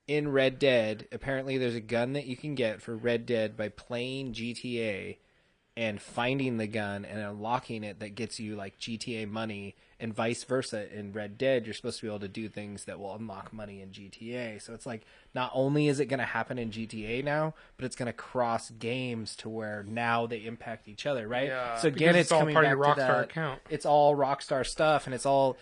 in Red Dead. Apparently, there's a gun that you can get for Red Dead by playing GTA and finding the gun and unlocking it that gets you like GTA money, and vice versa. In Red Dead, you're supposed to be able to do things that will unlock money in GTA. So it's like not only is it going to happen in GTA now, but it's going to cross games to where now they impact each other, right? Yeah. So again, Because it's all coming part back of your to Rockstar that. account. It's all Rockstar stuff, and it's all.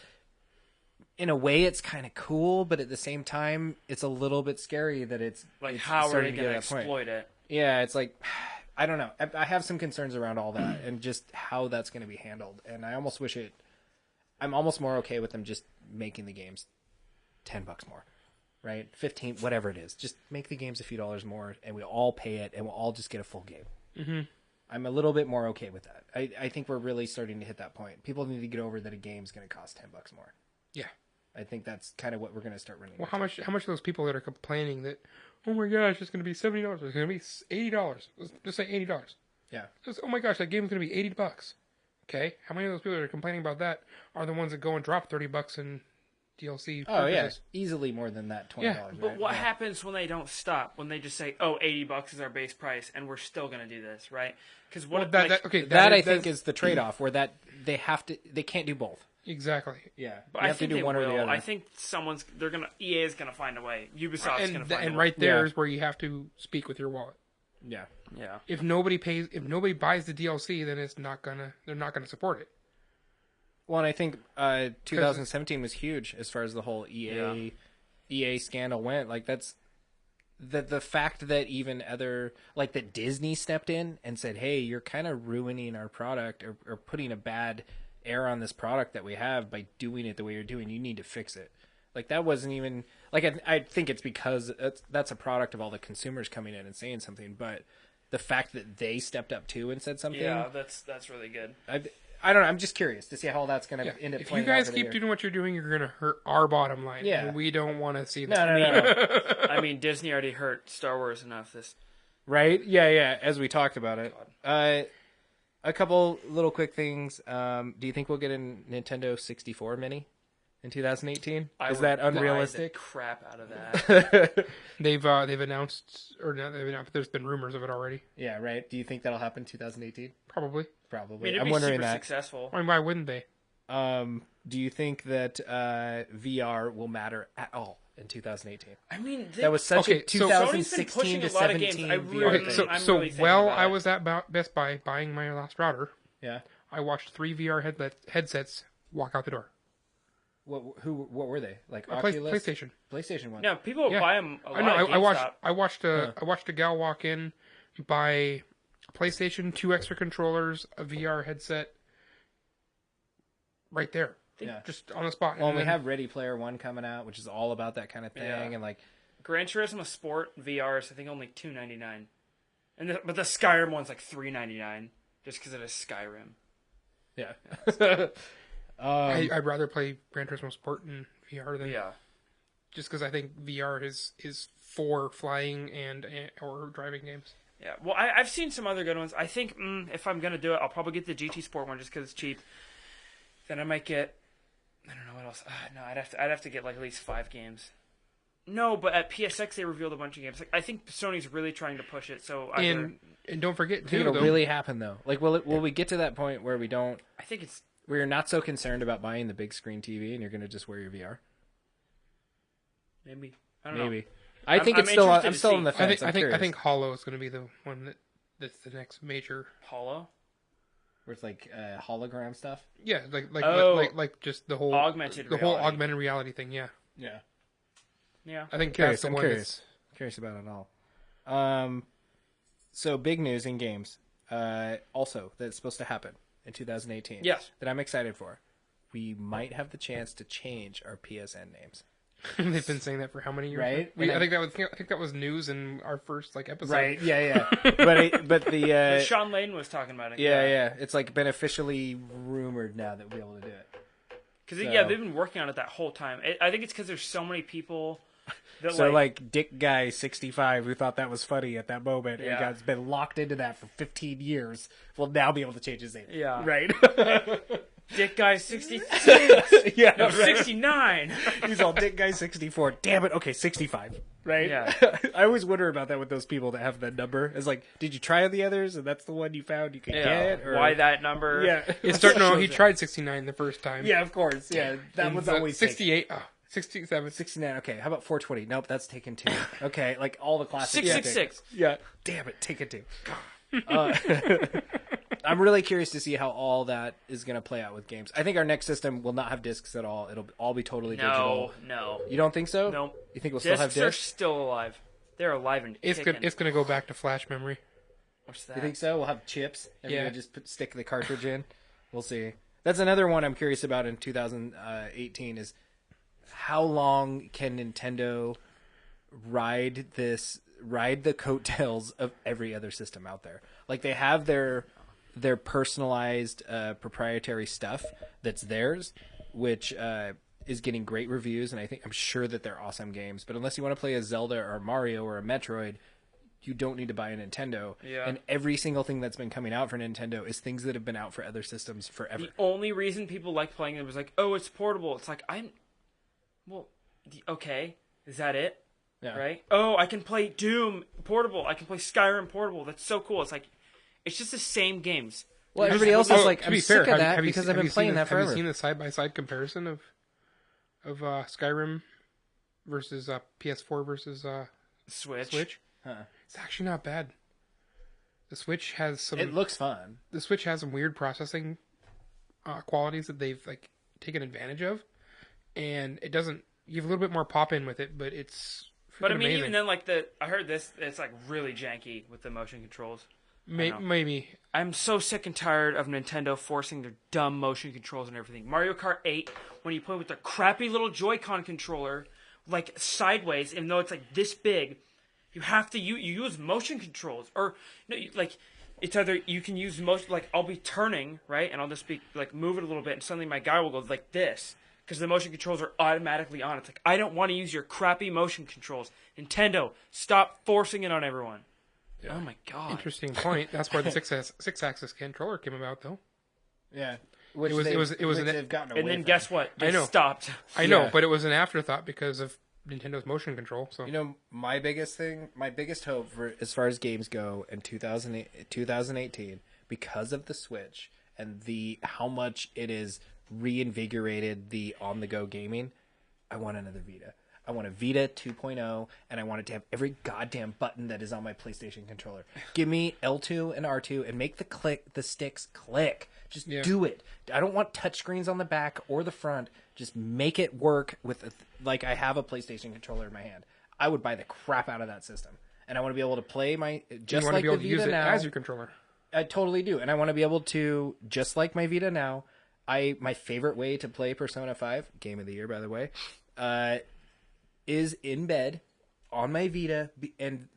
In a way, it's kind of cool, but at the same time, it's a little bit scary that it's like it's how are starting they to going to get to that point. exploit it? Yeah, it's like I don't know. I have some concerns around all that and just how that's going to be handled. And I almost wish it. I'm almost more okay with them just making the games $10 more, right? 15, whatever it is. Just make the games a few dollars more, and we all pay it, and we'll all just get a full game. Mm-hmm. I'm a little bit more okay with that. I think we're really starting to hit that point. People need to get over that a game's going to cost $10 more. Yeah. I think that's kind of what we're going to start running. Well, how much of those people that are complaining that, oh my gosh, it's going to be $70, it's going to be $80. Let's just say $80. Yeah. Just, oh my gosh, that game's going to be $80. Okay, how many of those people that are complaining about that are the ones that go and drop $30 in DLC? Oh yeah, purchases? easily more than that $20. Yeah, But right? what Yeah. happens when they don't stop? When they just say, "Oh, $80 is our base price, and we're still going to do this," right? Because Well, what? That I think is the trade-off where that they can't do both. exactly. Yeah, But you I have to think do they one will. or the other. I think EA is going to find a way. Ubisoft's going to find a And way. right there Yeah. is where you have to speak with your wallet. Yeah, Yeah. If nobody buys the DLC, then they're not gonna support it. well, and I think 2017 was huge as far as the whole EA scandal went. Like that's the fact that even that Disney stepped in and said, "Hey, you're kind of ruining our product or putting a bad air on this product that we have by doing it the way you're doing. You need to fix it." Like that wasn't even like I think it's because that's a product of all the consumers coming in and saying something, but the fact that they stepped up too and said something, Yeah, that's really good. I don't know. I'm just curious to see how that's going to end up. If you playing guys out keep over the year. doing what you're doing, you're gonna hurt our bottom line. Yeah. And we don't want to see that. No. I mean, Disney already hurt Star Wars enough. Right? Yeah. As we talked about it, a couple little quick things. Do you think we'll get a Nintendo 64 Mini in 2018? I Is would that buy the unrealistic? crap out of that. They've announced, or not, they've announced. There's been rumors of it already. Yeah. Right. Do you think that'll happen in 2018? Probably. I Probably. mean, it'd I'm be wondering super that. successful. I mean, why wouldn't they? Do you think that VR will matter at all in 2018? I mean, That was such a Okay, so- Sony's been 2016 pushing to a lot of games. 17 I VR really- thing. So I'm so really thinking while about I it. was at Best Buy buying my last router, Yeah. I watched 3 VR headsets walk out the door. What were they? Like Play- Oculus? PlayStation. PlayStation one. No, people Yeah. buy them a lot. I know. at GameStop. I watched a gal walk in, buy a PlayStation, 2 extra controllers, a VR headset, right there, Yeah. just on the spot. Well, And we then- have Ready Player One coming out, which is all about that kind of thing, Yeah. and like Gran Turismo Sport VR is I think only $2.99, but the Skyrim one's like $3.99 just because it is Skyrim. yeah. I'd rather play Gran Turismo Sport in VR than Yeah. just because I think VR is for flying and or driving games. Yeah, well, I've seen some other good ones. I think if I'm gonna do it, I'll probably get the GT Sport one just because it's cheap. Then I might get, I don't know what else. No, I'd have to get like at least 5 games. No, but at PSX they revealed a bunch of games. Like I think Sony's really trying to push it. So either, And don't forget I think too, it'll though, really happen though. Like, will we get to that point where I think it's we're not so concerned about buying the big screen TV and you're going to just wear your VR? maybe I don't know. Maybe. I think I'm it's still. interested I'm to still see. on the fence. I think curious. Hollow is going to be the one that's the next major. Hollow. where it's like hologram stuff. Yeah, like just the whole Augmented reality. augmented reality thing. Yeah, Yeah. I think Curious. that's the I'm one. curious. Curious about it all. So big news in games. Also, that's supposed to happen in 2018. Yes. That I'm excited for. We might have the chance to change our PSN names. They've been saying that for how many years? Right? I think that was news in our first episode. Right? Yeah. but the Sean Layden was talking about it. yeah. It's like been officially rumored now that we'll be able to do it. Because So- they've been working on it that whole time. I think it's because there's so many people that So like Dick Guy 65 who thought that was funny at that moment Yeah. and has been locked into that for 15 years will now be able to change his name. Yeah. Right? Dick Guy 66. Yeah. No, right. 69. He's all Dick Guy 64. Damn it. Okay, 65. Right? Yeah. I always wonder about that with those people that have that number. It's like, did you try the others and that's the one you found you could get? Or... Why that number? Yeah. He tried 69 the first time. Yeah, of course. Yeah. That And was the always 68. 67. 69. Okay, how about 420? Nope, that's taken too. Okay, like all the classics. 666. Yeah. Damn it, taken two. I'm really curious to see how all that is going to play out with games. I think our next system will not have discs at all. It'll all be totally digital. No. You don't think so? No. You think we'll still have Discs are discs? still alive. They're alive and It's kicking. gonna go back to flash memory. What's that? You think so? We'll have chips and Yeah. we'll just stick the cartridge in. We'll see. That's another one I'm curious about in 2018 is how long can Nintendo ride the coattails of every other system out there? Like they have their personalized proprietary stuff that's theirs, which is getting great reviews, and I'm sure that they're awesome games. But unless you want to play a Zelda or a Mario or a Metroid, you don't need to buy a Nintendo. Yeah. And every single thing that's been coming out for Nintendo is things that have been out for other systems forever. The only reason people like playing it was like, oh, it's portable. It's like, okay, is that it? Yeah. Right? Oh, I can play Doom portable. I can play Skyrim portable. That's so cool. It's like, it's just the same games. Well, everybody else is like, to I'm be sick fair, of that have you because seen- I've been have you playing seen that forever. Have you seen the side-by-side comparison of Skyrim versus PS4 versus Switch? Huh. It's actually not bad. The Switch has some. It looks fun. The Switch has some weird processing qualities that they've taken advantage of, and it doesn't. You have a little bit more pop in with it, but it's. But I mean, amazing. even then, I heard this, it's like really janky with the motion controls. Maybe. I'm so sick and tired of Nintendo forcing their dumb motion controls and everything. Mario Kart 8, when you play with the crappy little Joy-Con controller, like sideways, even though it's like this big, you have to you use motion controls. Or, no, it's either you can use motion, like I'll be turning, right? And I'll just be, move it a little bit, and suddenly my guy will go like this. Because the motion controls are automatically on. It's like, I don't want to use your crappy motion controls. Nintendo, stop forcing it on everyone. Yeah. Oh my god. Interesting point. That's where the six-axis controller came about, though. Yeah. It was they've gotten away And then from. guess what? They I know. stopped. I know, Yeah. but it was an afterthought because of Nintendo's motion control. So You know, my biggest hope for as far as games go in 2018, because of the Switch and how much it is reinvigorated the on-the-go gaming, I want another Vita. I want a Vita 2.0, and I want it to have every goddamn button that is on my PlayStation controller. Give me L2 and R2 and make the sticks click. Just do it. I don't want touchscreens on the back or the front. Just make it work with like I have a PlayStation controller in my hand. I would buy the crap out of that system, and I want to be able to play you want to be able to use it as your controller. I totally do, and I want to be able to, just like my Vita now. My favorite way to play Persona 5, game of the year by the way, is in bed on my Vita, and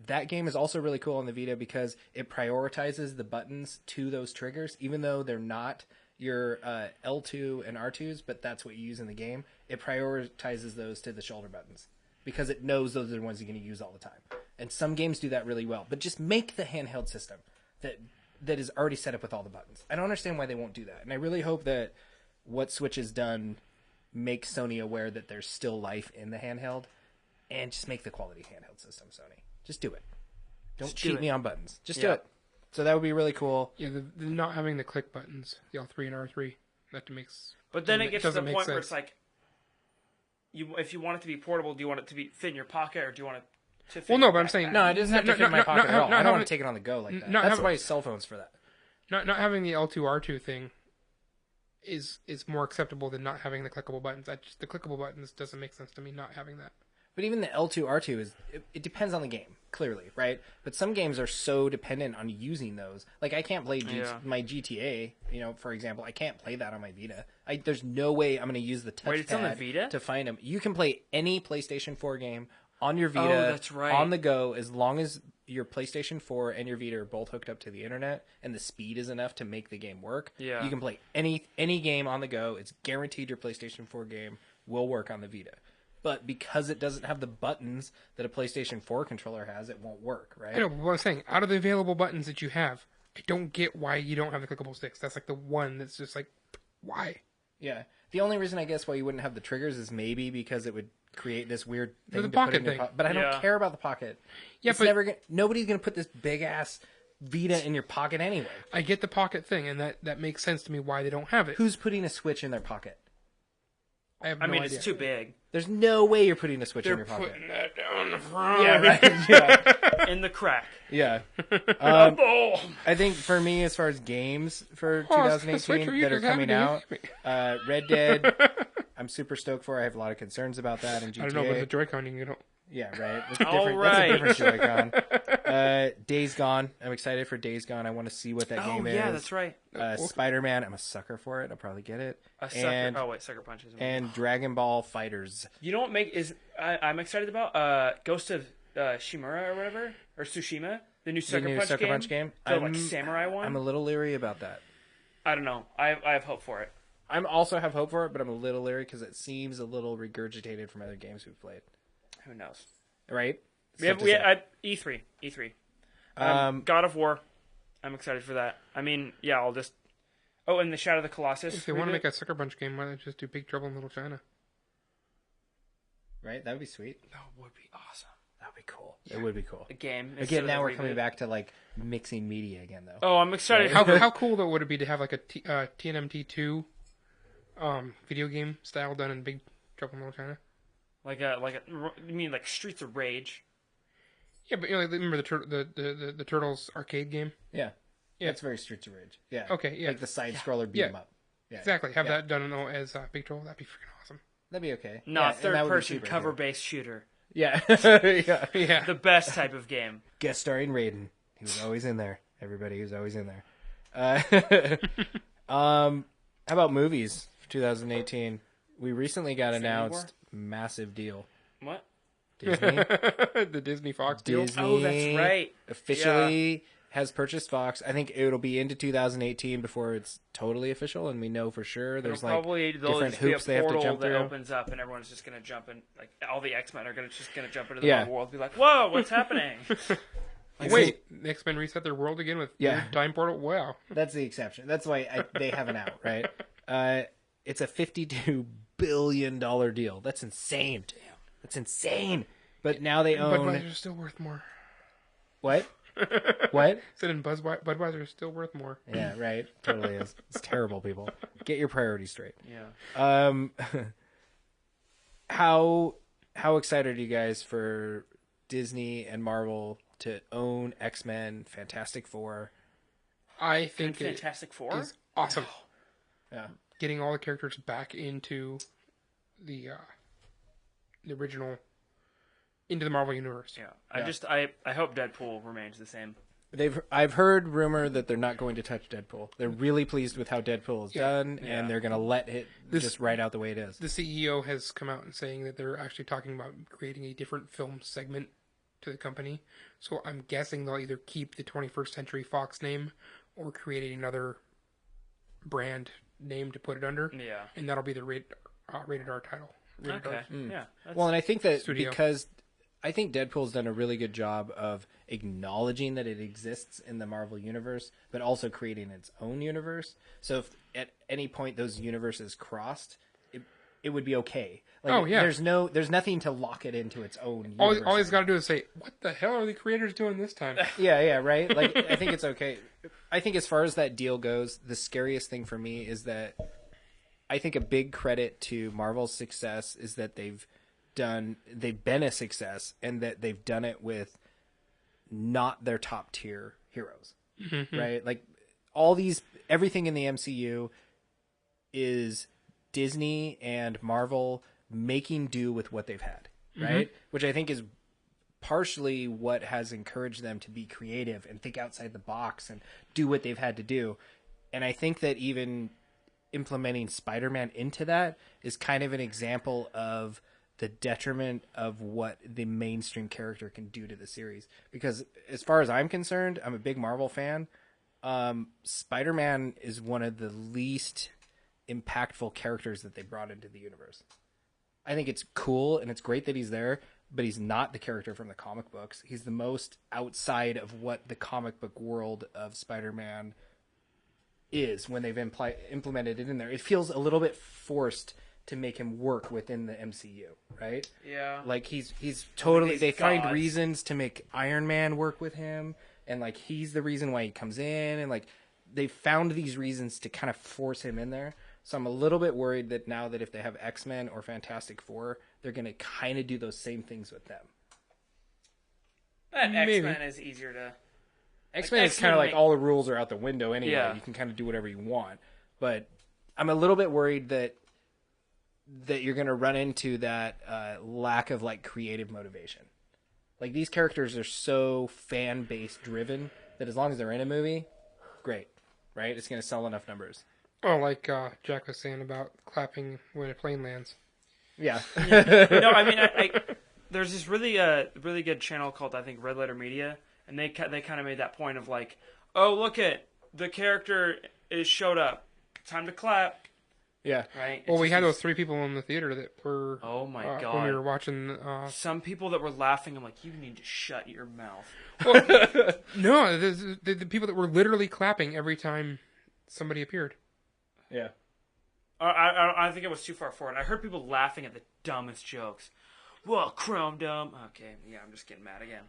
that game is also really cool on the Vita because it prioritizes the buttons to those triggers, even though they're not your L2 and R2s, but that's what you use in the game. It prioritizes those to the shoulder buttons because it knows those are the ones you're going to use all the time. And some games do that really well, but just make the handheld system that is already set up with all the buttons. I don't understand why they won't do that. And I really hope that what Switch has done makes Sony aware that there's still life in the handheld, and just make the quality handheld system, Sony. Just do it. Don't cheat me on buttons. Just do it. So that would be really cool. Yeah, the not having the click buttons, the L3 and R3, that makes. But then it gets to the doesn't make point where sense. it's like, if you want it to be portable, do you want it to fit in your pocket, or do you want it to fit Well, in no, your but I'm backpack? saying No, it doesn't have to fit in my pocket at all. I don't want having- to take it on the go like that. not That's having- why cell phones for that. Not having the L2R2 thing is more acceptable than not having the clickable buttons. The clickable buttons doesn't make sense to me not having that. But even the L2R2 it depends on the game, clearly, right? But some games are so dependent on using those. Like, I can't play my GTA, for example. I can't play that on my Vita. There's no way I'm going to use the touchpad Wait, it's on the Vita? to find them. You can play any PlayStation 4 game on your Vita, that's right. on the go, as long as your PlayStation 4 and your Vita are both hooked up to the internet and the speed is enough to make the game work. Yeah. You can play any game on the go. It's guaranteed your PlayStation 4 game will work on the Vita. But because it doesn't have the buttons that a PlayStation 4 controller has, it won't work, right? I know, but what I'm saying, out of the available buttons that you have, I don't get why you don't have the clickable sticks. That's like the one that's just like, why? Yeah. The only reason I guess why you wouldn't have the triggers is maybe because it would create this weird thing the to pocket put in your thing. pocket. But I don't care about the pocket. Yeah, it's but nobody's gonna put this big ass Vita in your pocket anyway. I get the pocket thing, and that makes sense to me why they don't have it. Who's putting a Switch in their pocket? I have no idea. It's too big. There's no way you're putting a Switch in They're your pocket. putting that down the front. Yeah, right. Yeah. In the crack. Yeah. Oh. I think for me, as far as games for Switch, 2018 that are coming out, Red Dead, I'm super stoked for. I have a lot of concerns about that in GTA. I don't know, but the Joy-Con, you don't. Yeah, right. That's right. That's a different Joy-Con. Days Gone. I'm excited for Days Gone. I want to see what that game is. Oh, yeah, that's right. Spider-Man. I'm a sucker for it. I'll probably get it. Sucker Punch is And Dragon Ball Fighters. You know what I'm excited about? Ghost of Shimura or whatever? Or Tsushima? The new Sucker Punch game? The samurai one? I'm a little leery about that. I don't know. I have hope for it. I also have hope for it, but I'm a little leery because it seems a little regurgitated from other games we've played. Who knows? Right? We have E3. God of War. I'm excited for that. I mean, yeah, I'll just... Oh, and the Shadow of the Colossus. If they want to make a Sucker Punch game, why don't they just do Big Trouble in Little China? Right? That would be sweet. That would be awesome. That would be cool. It would be cool. A game. Again, now we're coming back to, like, mixing media again, though. Oh, I'm excited. How cool, though, would it be to have, like, a TNMT2 video game style done in Big Trouble in Little China? You mean like Streets of Rage? Yeah, but remember the Turtles arcade game? Yeah. It's very Streets of Rage. Yeah. Okay, yeah. Like the side-scroller beat 'em up. Yeah. Exactly. Have that done as Big Trouble. That'd be freaking awesome. That'd be okay. Not third-person cover-based shooter. Yeah. Yeah. The best type of game. Guest starring Raiden. He was always in there. Everybody was always in there. How about movies for 2018? We recently got announced massive deal. What? Disney. The Disney Fox deal. Disney Oh, that's right. Officially has purchased Fox. I think it'll be into 2018 before it's totally official, and we know for sure there's different hoops they have to jump through. That opens up, and everyone's just gonna jump in. Like all the X-Men are just gonna jump into the Marvel world, and be like, "Whoa, what's happening?" Wait, the X-Men reset their world again with time portal? Wow. That's the exception. That's why they have an out, right? It's a $52 billion deal. That's insane. Damn. That's insane. But now they own... Budweiser's still worth more. What? What? Said in Budweiser is still worth more. Yeah, right. Totally is. It's terrible, people. Get your priorities straight. Yeah. How excited are you guys for Disney and Marvel to own X-Men, Fantastic Four? I think Fantastic Four is awesome. Yeah. Getting all the characters back into the original, into the Marvel universe. Yeah. I hope Deadpool remains the same. I've heard rumor that they're not going to touch Deadpool. They're really pleased with how Deadpool is done, and they're going to let it just right out the way it is. The CEO has come out and saying that they're actually talking about creating a different film segment to the company. So I'm guessing they'll either keep the 21st Century Fox name or create another brand name to put it under. Yeah. And that'll be the rated R title. Rated Okay. R. Yeah. Well, and I think that Studio. because I think Deadpool's done a really good job of acknowledging that it exists in the Marvel universe, but also creating its own universe. So if at any point those universes crossed, it would be okay. Like, there's nothing to lock it into its own universe. All he's got to do is say, what the hell are the creators doing this time? Yeah, right? Like, I think it's okay. I think as far as that deal goes, the scariest thing for me is that I think a big credit to Marvel's success is that they've been a success, and that they've done it with not their top tier heroes, right? Like everything in the MCU is Disney and Marvel making do with what they've had, right? Which I think is partially what has encouraged them to be creative and think outside the box and do what they've had to do. And I think that even implementing Spider-Man into that is kind of an example of the detriment of what the mainstream character can do to the series. Because as far as I'm concerned, I'm a big Marvel fan. Spider-Man is one of the least impactful characters that they brought into the universe. I think it's cool and it's great that he's there, but he's not the character from the comic books. He's the most outside of what the comic book world of Spider-Man is when they've implemented it in there. It feels a little bit forced to make him work within the MCU, right? Yeah. Like he's totally, they find gods. reasons to make Iron Man work with him, and like he's the reason why he comes in, and like they found these reasons to kind of force him in there. So I'm a little bit worried that now that if they have X-Men or Fantastic Four, they're going to kind of do those same things with them. That Maybe. X-Men is easier to... X-Men is kind of like all the rules are out the window anyway. Yeah. You can kind of do whatever you want. But I'm a little bit worried that you're going to run into that lack of like creative motivation. Like these characters are so fan base driven that as long as they're in a movie, great, right? It's going to sell enough numbers. Oh, like Jack was saying about clapping when a plane lands. Yeah. No, I mean, there's this really good channel called, I think, Red Letter Media, and they kind of made that point of like, oh, look at the character is showed up, time to clap, Yeah. right? Well, we had those 3 people in the theater that were. Oh my when God. we were watching. Some people that were laughing, I'm like, you need to shut your mouth. No, the people that were literally clapping every time somebody appeared. Yeah. I think it was too far forward. I heard people laughing at the dumbest jokes. Well, Chrome dumb. Okay, yeah, I'm just getting mad again.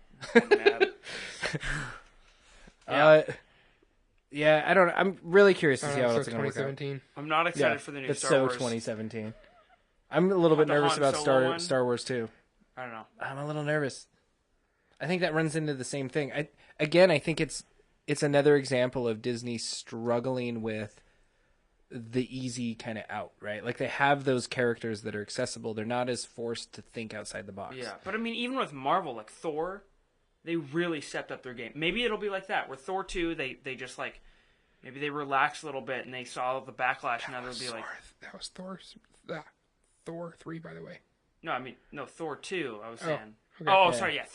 Yeah, I don't know. I'm really curious to see how So it's going to work out. 2017. I'm not excited for the new That's Star so Wars. 2017. I'm a little bit The nervous Han about Solo one? Star Wars too. I don't know. I'm a little nervous. I think that runs into the same thing. I think it's another example of Disney struggling with the easy kind of out, right? Like they have those characters that are accessible. They're not as forced to think outside the box. Yeah, but I mean, even with Marvel, like Thor, they really stepped up their game. Maybe it'll be like that, where Thor 2, they just like, maybe they relaxed a little bit and they saw the backlash, and now they'll be like... That was Thor 3, by the way. No, I mean, no, Thor 2, I was saying. okay. Sorry, yeah.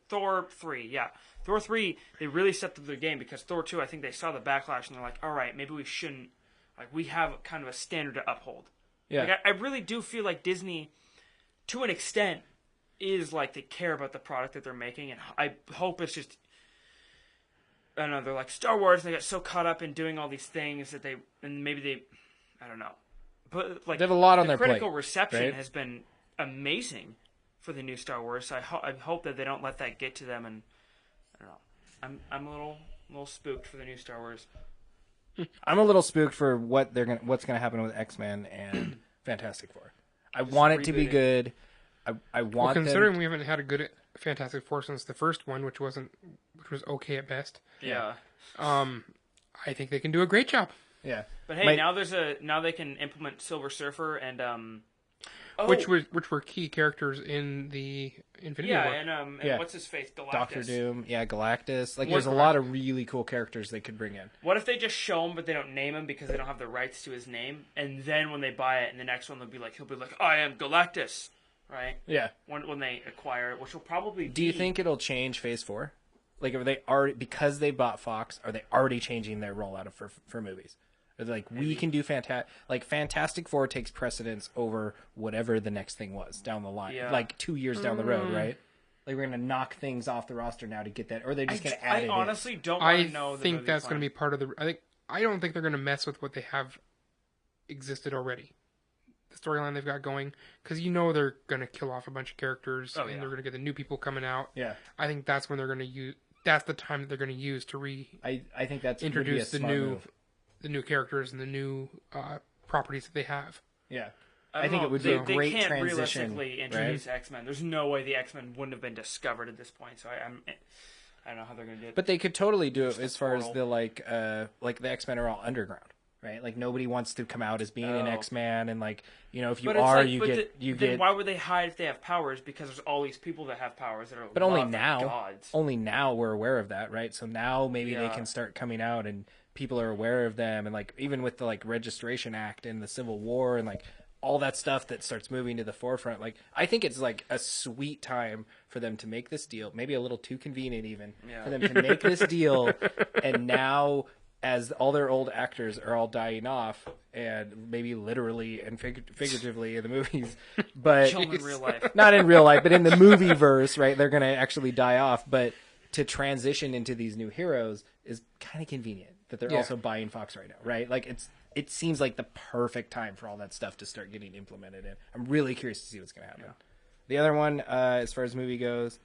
Thor 3, yeah. Thor 3, they really stepped up their game, because Thor 2, I think they saw the backlash, and they're like, all right, maybe we shouldn't... Like, we have kind of a standard to uphold. Yeah. Like, I really do feel like Disney, to an extent, is like they care about the product that they're making, and I hope it's just... I don't know, they're like Star Wars, and they got so caught up in doing all these things that I don't know. But like, They have a lot on their critical plate, reception right? has been amazing for the new Star Wars. So I hope that they don't let that get to them. And I don't know. I'm a little spooked for the new Star Wars. I'm a little spooked for what's gonna happen with X-Men and Fantastic Four. I want it to be rebooting. good. I Well, want considering them. we haven't had a good Fantastic Four since the first one, which was okay at best. Yeah. I think they can do a great job. Yeah. But hey, now they can implement Silver Surfer and Which were key characters in the Infinity War. and Yeah. what's his face, Galactus. Doctor Doom, Galactus. Like, What- there's a lot of really cool characters they could bring in. What if they just show him, but they don't name him because they don't have the rights to his name? And then when they buy it, in the next one, he'll be like, I am Galactus, right? Yeah. When they acquire it, which will probably be... Do you think it'll change Phase 4? Like, are they already, because they bought Fox, are they already changing their rollout for movies? Are they like, we can do Fantastic Four takes precedence over whatever the next thing was down the line, Yeah. like 2 years down the road, right? Like, we're gonna knock things off the roster now to get that, or they're just gonna add it in. I honestly don't want I to know the think movie that's plan. going to be part of the. I don't think they're going to mess with what they have existed already. The storyline they've got going, because they're going to kill off a bunch of characters, Oh, and yeah. they're going to get the new people coming out. Yeah. I think that's when they're going to use. That's the time that they're going to use to I think that's introduce would be a smart move. the new characters and the new properties that they have. Yeah. I think don't it know. would be a They great can't transition, realistically introduce X-Men. There's no way the X-Men wouldn't have been discovered at this point. So I don't know how they're going to do it. But they could totally do it as far as portal. the the X-Men are all underground, right? Like nobody wants to come out as being an X-Man, and like if you But it's are, like, you but get then why would they hide if they have powers? Because there's all these people that have powers that are But only loved now, gods. only now we're aware of that, right? So now maybe they Yeah. can start coming out and people are aware of them, and like even with the like Registration Act and the Civil War and like all that stuff that starts moving to the forefront. Like I think it's like a sweet time for them to make this deal, maybe a little too convenient even for them to make this deal, and now as all their old actors are all dying off, and maybe literally and figuratively in the movies, but Kill 'em in real life. not in real life, but in the movie verse, right? They're going to actually die off. But to transition into these new heroes is kind of convenient that they're also buying Fox right now, right? Like it seems like the perfect time for all that stuff to start getting implemented in. I'm really curious to see what's going to happen. Yeah. The other one, as far as movie goes,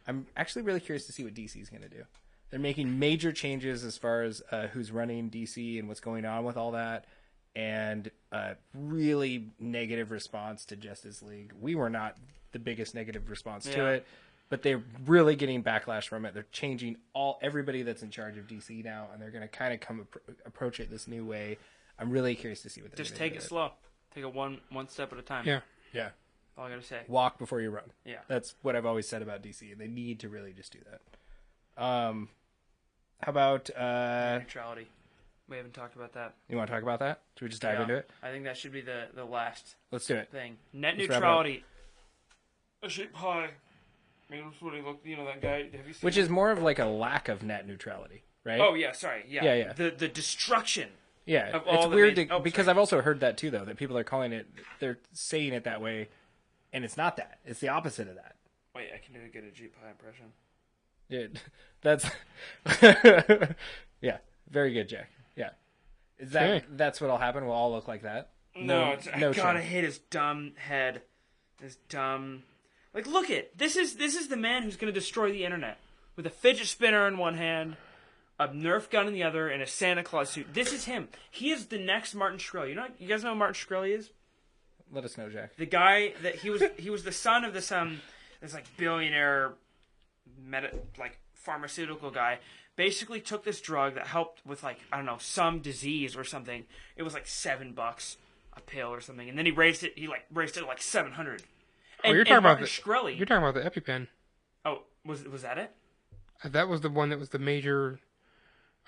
I'm actually really curious to see what DC is going to do. They're making major changes as far as who's running DC and what's going on with all that, and really negative response to Justice League. We were not the biggest negative response to it, but they're really getting backlash from it. They're changing everybody that's in charge of DC now, and they're going to kind of approach it this new way. I'm really curious to see what they're Just gonna take do it slow. Take it one step at a time. Yeah. Yeah. All I gotta say. Walk before you run. Yeah. That's what I've always said about DC, and they need to really just do that. How about Neutrality. We haven't talked about that. you want to talk about that? Should we just dive into it? I think that should be the last Let's do it. thing. Net Let's wrap it up. neutrality. A sheep pie. I mean, that's what he looked. That guy. Have you seen? Which is more of like a lack of net neutrality, right? Oh yeah, sorry. Yeah. Yeah, yeah. The destruction. Yeah, Of all it's the weird main- because sorry. I've also heard that too, though, that people are calling it, they're saying it that way, and it's not that. It's the opposite of that. Wait, I can do a good sheep pie impression. Dude, that's yeah, very good, Jack. Yeah, is that Okay. that's what'll happen? We'll all look like that. No, I gotta shame. hit his dumb head. His dumb. Like, look it. This is the man who's gonna destroy the internet with a fidget spinner in one hand, a Nerf gun in the other, and a Santa Claus suit. This is him. He is the next Martin Shkreli. You guys know who Martin Shkreli is? Let us know, Jack. The guy that he was the son of this like billionaire pharmaceutical guy. Basically took this drug that helped with some disease or something. It was like $7 a pill or something, and then he raised it. He raised it to like 700. And, You're talking about Martin Shkreli. You're talking about the EpiPen. Oh, was that it? That was the one that was the major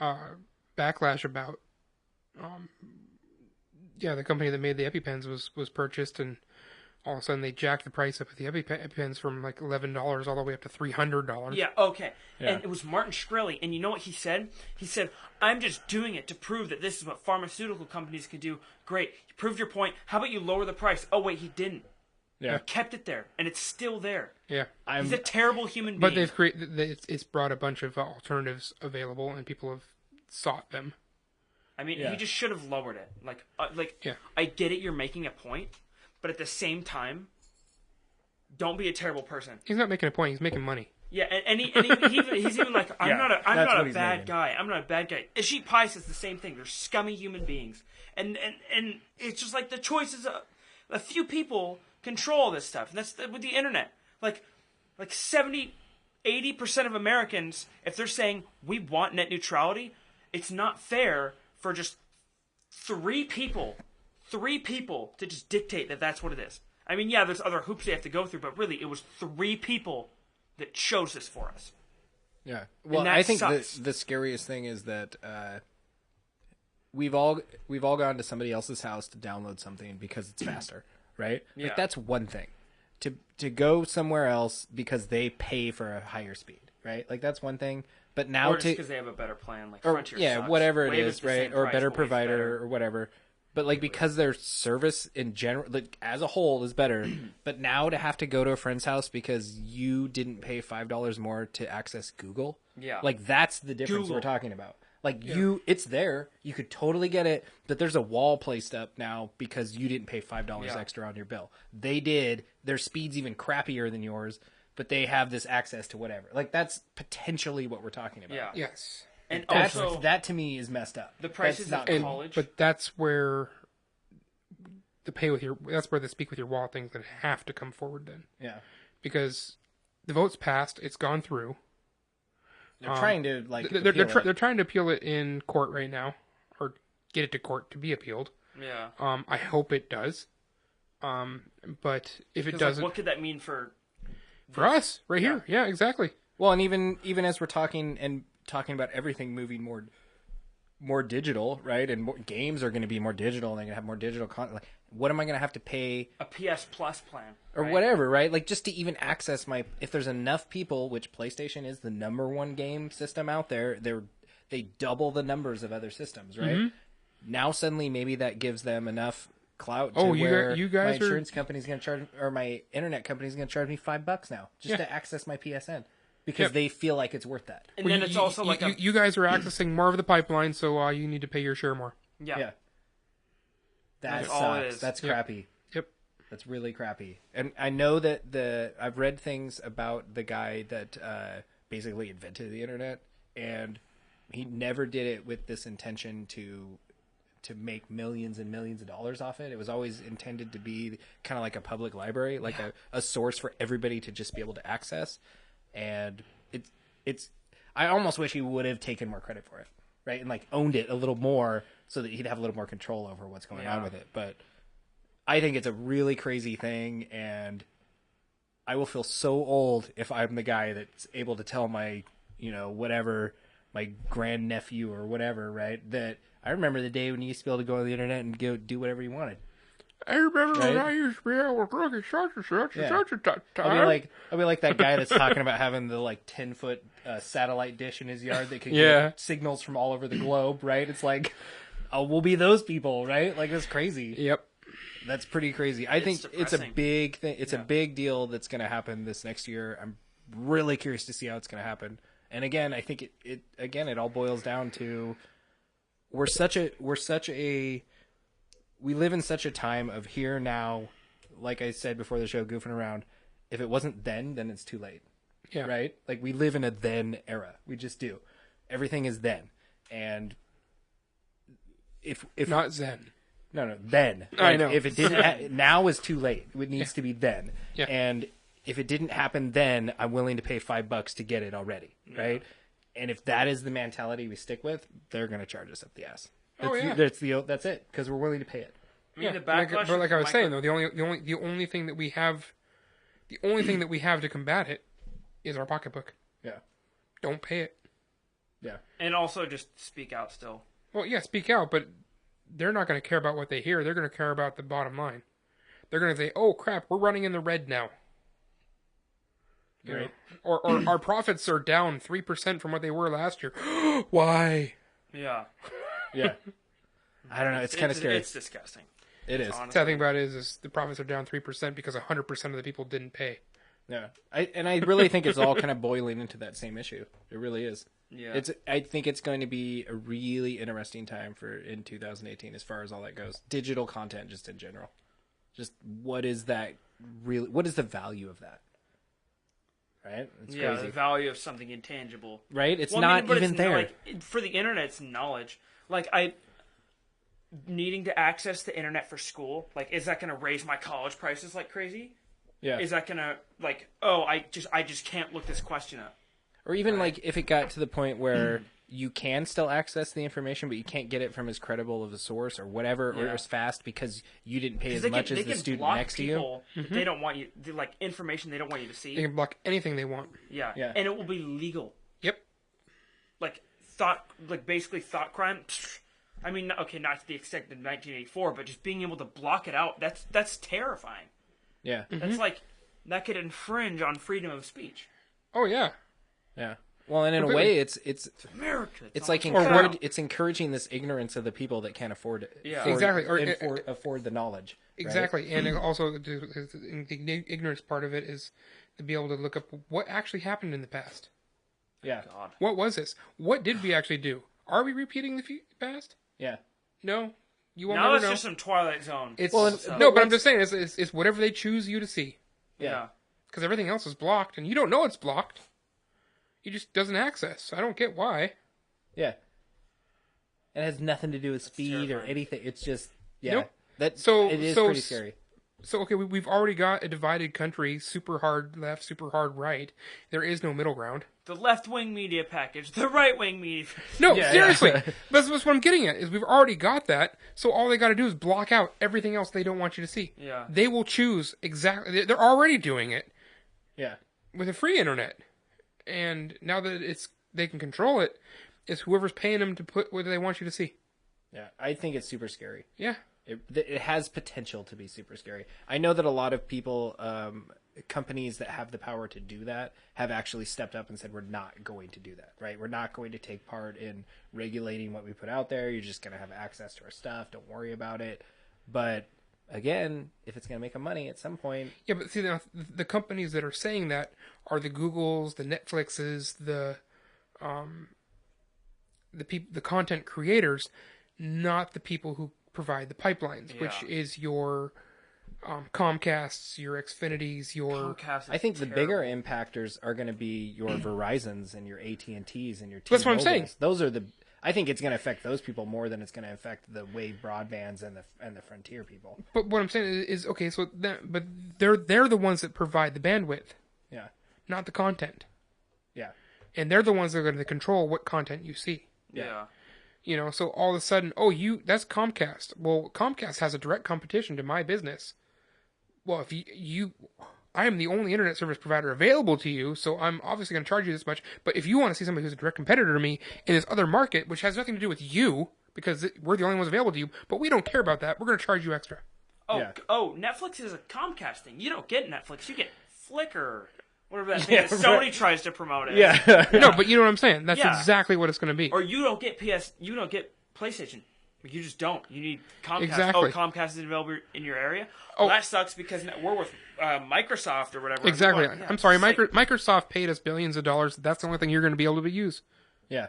backlash about. The company that made the EpiPens was purchased, and all of a sudden they jacked the price up of the EpiPens from like $11 all the way up to $300. Yeah, okay. Yeah. And it was Martin Shkreli, and you know what he said? He said, "I'm just doing it to prove that this is what pharmaceutical companies can do. Great, you proved your point. How about you lower the price?" Oh wait, he didn't. Yeah, He kept it there, and it's still there. Yeah. He's a terrible human being. But they've created. It's brought a bunch of alternatives available, and people have sought them. I mean, Yeah. he just should have lowered it. Yeah. I get it, you're making a point, but at the same time, don't be a terrible person. He's not making a point. He's making money. Yeah, and he's even like, I'm Yeah, not that's a what he's bad making. guy. I'm not a bad guy. Sheep pie says the same thing. They're scummy human beings, and it's just like the choices of a few people control this stuff, and that's with the internet. Like 70-80% of Americans, if they're saying we want net neutrality, it's not fair for just three people to just dictate that that's what it is. I mean, yeah, there's other hoops they have to go through, but really, it was three people that chose this for us. yeah. Well, that I think sucks. the scariest thing is that we've all gone to somebody else's house to download something because it's faster, right? Yeah. Like that's one thing. To go somewhere else because they pay for a higher speed, right? Like that's one thing. But now Or just because they have a better plan, like or Frontier sucks. whatever it Wave is, the right? same Or a price, better Wave's provider better. or whatever. But like because their service in general, like as a whole, is better. But now to have to go to a friend's house because you didn't pay $5 more to access Google, Yeah. like that's the difference Google. we're talking about. Like it's there, you could totally get it, but there's a wall placed up now because you didn't pay $5 Yeah. extra on your bill. They did. Their speed's even crappier than yours, but they have this access to whatever. Like that's potentially what we're talking about. Yeah. Yes. And That's, also, that to me is messed up. the prices That's of not college. But that's where that's where the speak with your wallet things that have to come forward then, Yeah. because the vote's passed, it's gone through. They're trying to like they're trying to appeal it in court right now, or get it to court to be appealed. Yeah. I hope it does. But if it doesn't, what could that mean for us right here? Yeah, exactly. Well, and even as we're talking about everything moving more digital, right? And games are going to be more digital, and they're going to have more digital content. Like, what am I going to have to pay a PS Plus plan or whatever, right? Like, just to even access if there's enough people, which PlayStation is the number one game system out there, they double the numbers of other systems, right? Mm-hmm. Now suddenly maybe that gives them enough clout to where you guys my insurance company's going to charge, or my internet company's going to charge me $5 now just to access my PSN. Because they feel like it's worth that. And then it's also like you guys are accessing more of the pipeline, so you need to pay your share more. Yeah. That That's all it sucks. is. That's crappy. Yep. That's really crappy. And I know that I've read things about the guy that basically invented the internet, and he never did it with this intention to make millions and millions of dollars off it. It was always intended to be kind of like a public library, like a source for everybody to just be able to access. And it's I almost wish he would have taken more credit for it, right? And like owned it a little more so that he'd have a little more control over what's going on with it. But I think it's a really crazy thing, and I will feel so old if I'm the guy that's able to tell my, whatever, my grandnephew or whatever, right? That I remember the day when you used to be able to go on the internet and go do whatever you wanted. I remember when I used to be able to look at such and such and such a time. I'll be like that guy that's talking about having the 10-foot satellite dish in his yard that can get signals from all over the globe, right? It's like, we'll be those people, right? Like, that's crazy. Yep. That's pretty crazy. I think it's a big thing. It's a big deal that's going to happen this next year. I'm really curious to see how it's going to happen. And again, I think it all boils down to we live in such a time of here now, like I said before the show, goofing around. If it wasn't then it's too late. Yeah. Right? Like, we live in a then era. We just do. Everything is then. And if not Zen. No, then. Like, I know. If it didn't now is too late. It needs to be then. Yeah. And if it didn't happen then, I'm willing to pay $5 to get it already, right? And if that is the mentality we stick with, they're going to charge us up the ass. That's it, because we're willing to pay it. I mean, the backlash. But like I was saying though, the only thing that we have to combat it is our pocketbook. Yeah. Don't pay it. Yeah. And also just speak out still. Well, yeah, speak out, but they're not going to care about what they hear. They're going to care about the bottom line. They're going to say, "Oh crap, we're running in the red now." Right. Or our profits are down 3% from what they were last year. Why? Yeah. Yeah. I don't know. It's kind of scary. It's disgusting. It is. The sad thing about it is the profits are down 3% because 100% of the people didn't pay. Yeah. I really think it's all kind of boiling into that same issue. It really is. Yeah. I think it's going to be a really interesting time in 2018 as far as all that goes. Digital content just in general. Just what is the value of that? Right? It's crazy. The value of something intangible. Right? It's not even there. Like, for the internet, it's knowledge. Like, needing to access the internet for school, like, is that going to raise my college prices like crazy? Yeah. Is that going to, like, I just can't look this question up? Or even, like, if it got to the point where you can still access the information, but you can't get it from as credible of a source or whatever, or as fast because you didn't pay as much as the student next to you. They don't want you, like, information they don't want you to see. They can block anything they want. Yeah. And it will be legal. Yep. Basically thought crime. I mean, okay, not to the extent of 1984, but just being able to block it out, that's terrifying. Yeah. That's like, that could infringe on freedom of speech. Oh, yeah. Yeah. Well, and in a way, it's America. It's like it's encouraging this ignorance of the people that can't afford it. Yeah. Exactly. Or afford the knowledge. Exactly. Right? And also, the ignorance part of it is to be able to look up what actually happened in the past. Yeah. God. What was this? What did we actually do? Are we repeating the past? Yeah. No. You won't now never it's know. just some Twilight Zone. But I'm just saying, it's whatever they choose you to see. Yeah. Because everything else is blocked, and you don't know it's blocked. He just doesn't access. I don't get why. Yeah. It has nothing to do with speed or anything. It's just, Nope. It is pretty scary. So, okay, we've already got a divided country, super hard left, super hard right. There is no middle ground. The left-wing media package, the right-wing media. No, Yeah, seriously. yeah. That's what I'm getting at, is we've already got that, so all they got to do is block out everything else they don't want you to see. Yeah. They will choose exactly... They're already doing it Yeah. with a free internet. And now that they can control it, it's whoever's paying them to put what they want you to see. Yeah. I think it's super scary. Yeah. It has potential to be super scary. I know that a lot of people, companies that have the power to do that, have actually stepped up and said, we're not going to do that, right? We're not going to take part in regulating what we put out there. You're just going to have access to our stuff. Don't worry about it. But again, if it's going to make them money at some point. Yeah, but see, now, the companies that are saying that are the Googles, the Netflixes, the content creators, not the people who provide the pipelines, which is your Comcasts, your Xfinities, your... Comcast is I think the terrible. bigger impactors are going to be your Verizons and your AT&Ts and your T-Mobiles. That's what I'm saying. Those are I think it's going to affect those people more than it's going to affect the Wave Broadbands and the Frontier people. But what I'm saying is okay, so but they're the ones that provide the bandwidth, Yeah. not the content. Yeah. And they're the ones that are going to control what content you see. Yeah. You know, so all of a sudden, that's Comcast. Well, Comcast has a direct competition to my business. Well, if I am the only internet service provider available to you, so I'm obviously going to charge you this much. But if you want to see somebody who's a direct competitor to me in this other market, which has nothing to do with you, because we're the only ones available to you, but we don't care about that, we're going to charge you extra. Oh, Yeah. Netflix is a Comcast thing. You don't get Netflix. You get Flickr. Whatever that thing is. Sony tries to promote it. Yeah. No, but you know what I'm saying? That's Yeah. exactly what it's going to be. Or you don't get You don't get PlayStation. You just don't. You need Comcast. Exactly. Oh, Comcast is available in your area? Oh. Well, that sucks because we're with Microsoft or whatever. Exactly. Well, yeah, I'm sorry, it's like- Microsoft paid us billions of dollars. That's the only thing you're going to be able to use. Yeah.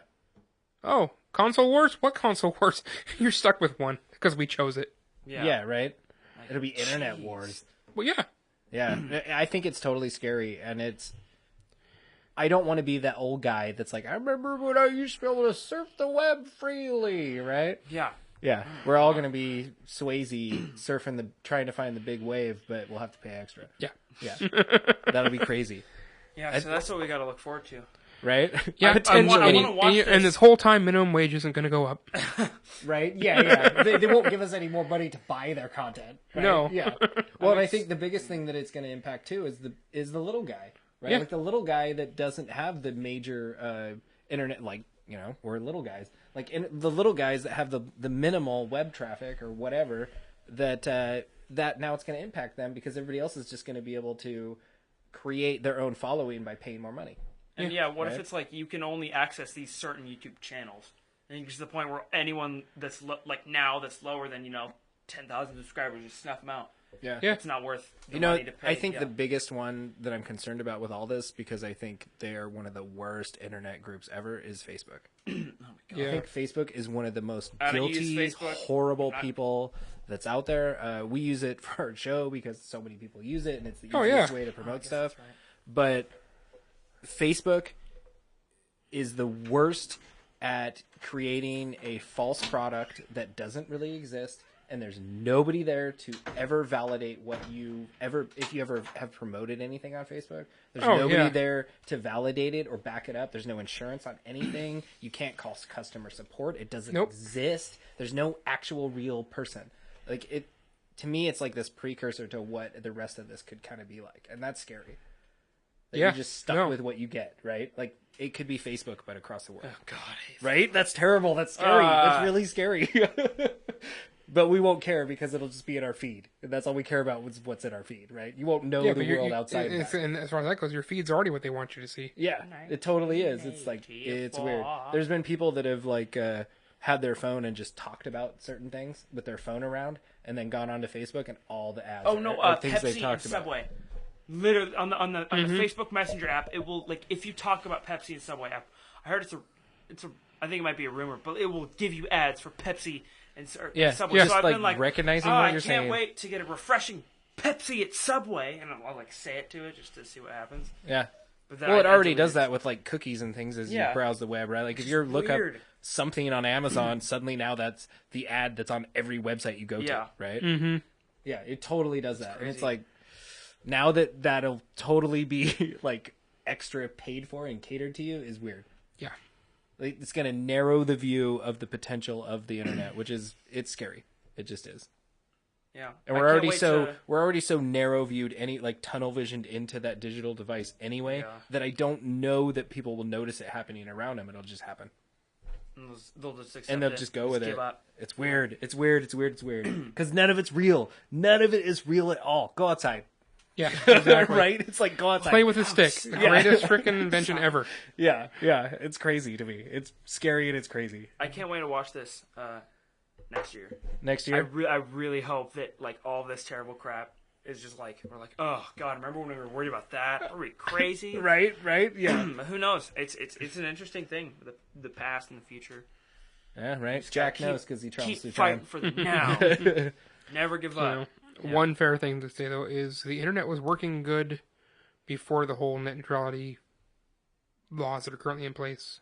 Oh, console wars? What console wars? You're stuck with one because we chose it. Yeah, right? It'll be internet wars. Well, yeah. Yeah. I think it's totally scary, and I don't want to be that old guy that's like, I remember when I used to be able to surf the web freely, right? Yeah. Yeah. We're all going to be Swayze surfing trying to find the big wave, but we'll have to pay extra. Yeah. Yeah. That'll be crazy. Yeah, so that's what we got to look forward to. Right? Yeah, Potentially. and this whole time, minimum wage isn't going to go up. Right? Yeah. They won't give us any more money to buy their content. Right? No. Yeah. Well, and I think the biggest thing that it's going to impact too is the little guy, right? Yeah. Like the little guy that doesn't have the major internet, like, you know, we're little guys. Like the little guys that have the minimal web traffic or whatever, that now it's going to impact them because everybody else is just going to be able to create their own following by paying more money. And what if Right. it's like you can only access these certain YouTube channels? And it's to the point where anyone that's that's lower than 10,000 subscribers, just snuff them out. Yeah. Yeah. It's not worth the You know, money to pay. I think yeah. the biggest one that I'm concerned about with all this, because I think they are one of the worst internet groups ever, is Facebook. I Yeah. think Facebook is one of the most I don't use guilty, Facebook. horrible people that's out there. We use it for our show because so many people use it, and it's the Oh, easiest yeah. way to promote stuff. But Facebook is the worst at creating a false product that doesn't really exist, and there's nobody there to ever validate if you ever have promoted anything on Facebook. There's Oh, nobody yeah. there to validate it or back it up. There's no insurance on anything. You can't call customer support. It doesn't Nope. exist. There's no actual real person. Like it, to me, it's like this precursor to what the rest of this could kind of be like, and that's scary. That Yeah, you're just stuck no. with what you get, right? Like it could be Facebook, but across the world. God, Right? That's terrible. That's scary. That's really scary. But we won't care because it'll just be in our feed. And that's all we care about is what's in our feed, right? You won't know the world outside of that. And as far as that goes, your feed's already what they want you to see. Yeah, it totally is. It's like, it's weird. There's been people that have like had their phone and just talked about certain things with their phone around and then gone onto Facebook and all the ads are things they've Pepsi and talked about. Subway. Literally on the Facebook Messenger app, it will if you talk about Pepsi and Subway app. I heard it's a I think it might be a rumor, but it will give you ads for Pepsi and Subway. Yeah, So just I've like been like recognizing oh, what I you're can't saying. wait to get a refreshing Pepsi at Subway, and I'll like say it to it just to see what happens. Yeah. But then Well, it I already deleted does it. that with like cookies and things as Yeah. you browse the web, right? Like if It's you look up weird. something on Amazon, suddenly now that's the ad that's on every website you go Yeah. to, right? Mm-hmm. Yeah, it totally does that. And it's crazy. like, now that'll totally be like extra paid for and catered to you is weird. Yeah. Like, it's going to narrow the view of the potential of the internet, which is, it's scary. It just is. Yeah. And I we're can't already wait so to- we're already so narrow viewed, any like tunnel visioned into that digital device anyway, Yeah. that I don't know that people will notice it happening around them. It'll just happen, they'll just accept and they'll it, just go with give it. up. It's weird. It's weird. It's weird. It's weird. Because none of it's real. None of it is real at all. Go outside. Yeah, exactly. Right? It's like go outside. Play with a stick. The greatest freaking invention ever. Yeah, yeah. It's crazy to me. It's scary and it's crazy. I can't wait to watch this next year. Next I year, really hope that like all this terrible crap is just like we're like, oh god, remember when we were worried about that? Are we crazy? right? Yeah, But who knows? It's an interesting thing, the past and the future. yeah. Right. Just Jack gotta knows because he travels Keep through fighting time. for the now. Never give You up. know, one fair thing to say though is the internet was working good before the whole net neutrality laws that are currently in place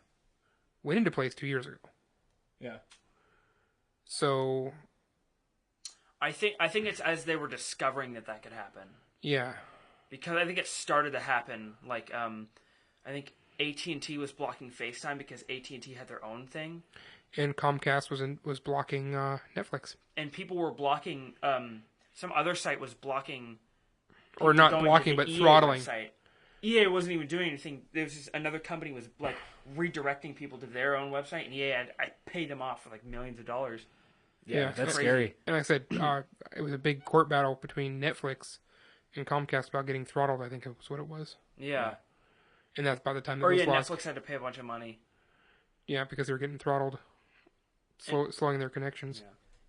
went into place 2 years ago. Yeah. So I think it's as they were discovering that could happen, yeah, because I think it started to happen. Like I think AT&T was blocking FaceTime because AT&T had their own thing, and Comcast was blocking Netflix, and people were blocking. Some other site was blocking, or people not going to blocking the but EA throttling. website. EA wasn't even doing anything. There was just another company was like redirecting people to their own website, and EA I paid them off for like millions of dollars. Yeah, that's crazy. scary. And like I said, it was a big court battle between Netflix and Comcast about getting throttled. I think it was what it was, Yeah. and that's by the time that Or was yeah, lost. Netflix had to pay a bunch of money. Yeah, because they were getting throttled, slowing their connections.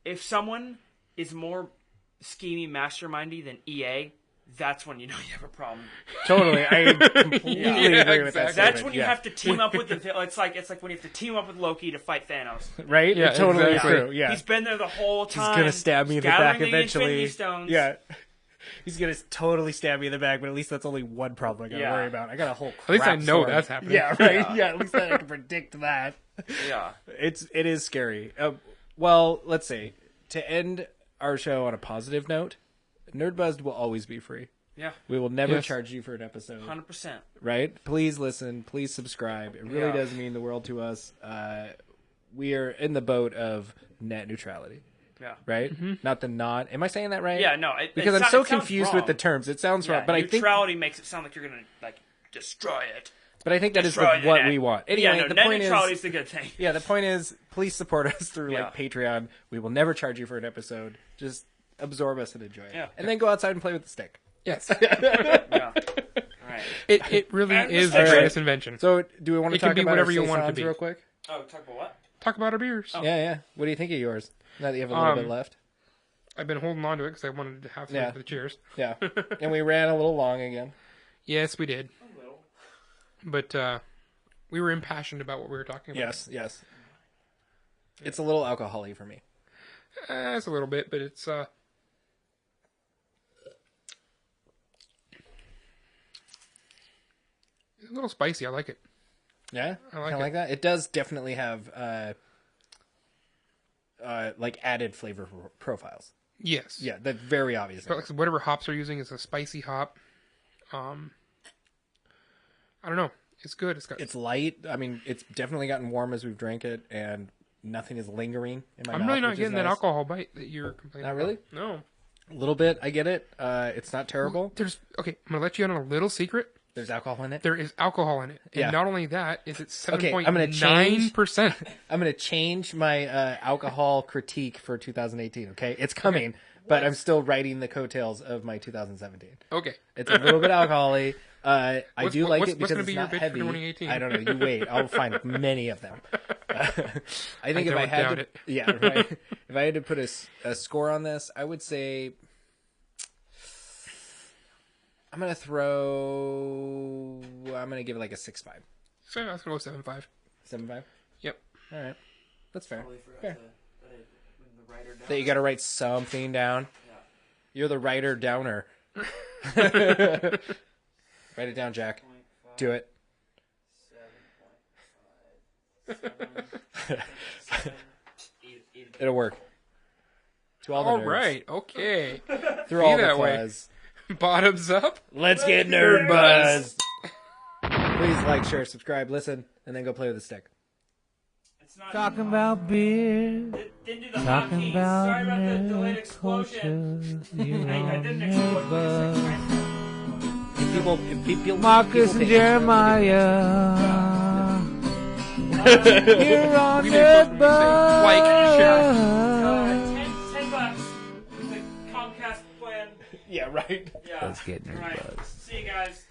If someone is more schemy mastermindy than EA, that's when you know you have a problem. Totally, I completely agree with that. exactly. That's statement. when you Yeah. have to team up with the. It's like when you have to team up with Loki to fight Thanos. Right? Yeah, Totally exactly. true. Yeah. He's been there the whole time. He's gonna stab me in the back gathering the eventually. Infinity Stones. Yeah. He's gonna totally stab me in the back, but at least that's only one problem I gotta Yeah. worry about. I got a whole At least I crap know sword. that's happening. Yeah, right. Yeah, at least I can predict that. Yeah. It is scary. Well, let's see. To end our show on a positive note, Nerdbuzzed will always be free. Yeah. We will never Yes. charge you for an episode. 100%. Right? Please listen. Please subscribe. It really Yeah. does mean the world to us. We are in the boat of net neutrality. Yeah. Right? Not the non. Am I saying that right? Yeah. No. Because I'm so confused with the terms. It sounds wrong, but I think neutrality makes it sound like you're gonna like destroy it. that is Destroy the what net. we want. Anyway, Yeah. No. the Net point neutrality is, is the good thing. yeah, the point is, please support us through Yeah. like Patreon. We will never charge you for an episode. Just absorb us and enjoy it. Yeah. And then go outside and play with the stick. Yes, Yeah. All right. it really And is the the stick. greatest invention. So, do we want to It can talk be about whatever our you want it to saisons be. real quick? Oh, talk about what? Talk about our beers. Oh. Yeah. What do you think of yours? Now that you have a little bit left. I've been holding on to it because I wanted to have some Yeah. for the cheers. Yeah. And we ran a little long again. Yes, we did. But we were impassioned about what we were talking about. Yes. It's a little alcohol-y for me. It's a little bit, but it's a little spicy. I like it. Yeah? I like Kinda it. like that. It does definitely have like added flavor profiles. Yes. Yeah, that's very obvious. But like, whatever hops they're using is a spicy hop. I don't know. It's good. It's light. I mean, it's definitely gotten warm as we've drank it, and nothing is lingering in my mouth. I'm really not which is getting that nice. alcohol bite that you're complaining Not about. really? No. A little bit. I get it. It's not terrible. Okay, I'm going to let you in on a little secret. There's alcohol in it. There is alcohol in it. And Yeah. not only that, is it Okay, 7.9%. I'm gonna change- I'm going to change my alcohol critique for 2018. Okay, it's coming, but I'm still writing the coattails of my 2017. Okay. It's a little bit alcohol-y. I What's- do like what's- it what's because gonna it's be your not bitch for heavy. 2018? I don't know. You wait. I'll find many of them. I think if I don't had doubt to, it. yeah, right. If I had to put a score on this, I would say I'm gonna give it like a 6.5, So I was going to go 7.5. 7.5. Yep. All right, that's fair. Totally forgot Fair. the writer down. That you got to write something down. Yeah. You're the writer downer. Write it down, Jack. Do it. 7.5. It'll work. To all the All nerds. right. Okay. Through Be all the that way. fuzz. Bottoms up. Let's get nerd buzzed. Please like, share, subscribe, listen, and then go play with the stick. It's not Talking about beer, Didn't do the talking hotkeys. about Sorry about the delayed nerd explosion. culture. You're I on didn't explode. Nerdbuzzed. If people Marcus people and take Jeremiah. You're on We need to say Nerdbuzzed. like, share. 10 bucks. The Comcast plan. Yeah, right. Yeah. Let's get All right. Nerdbuzzed. See you guys.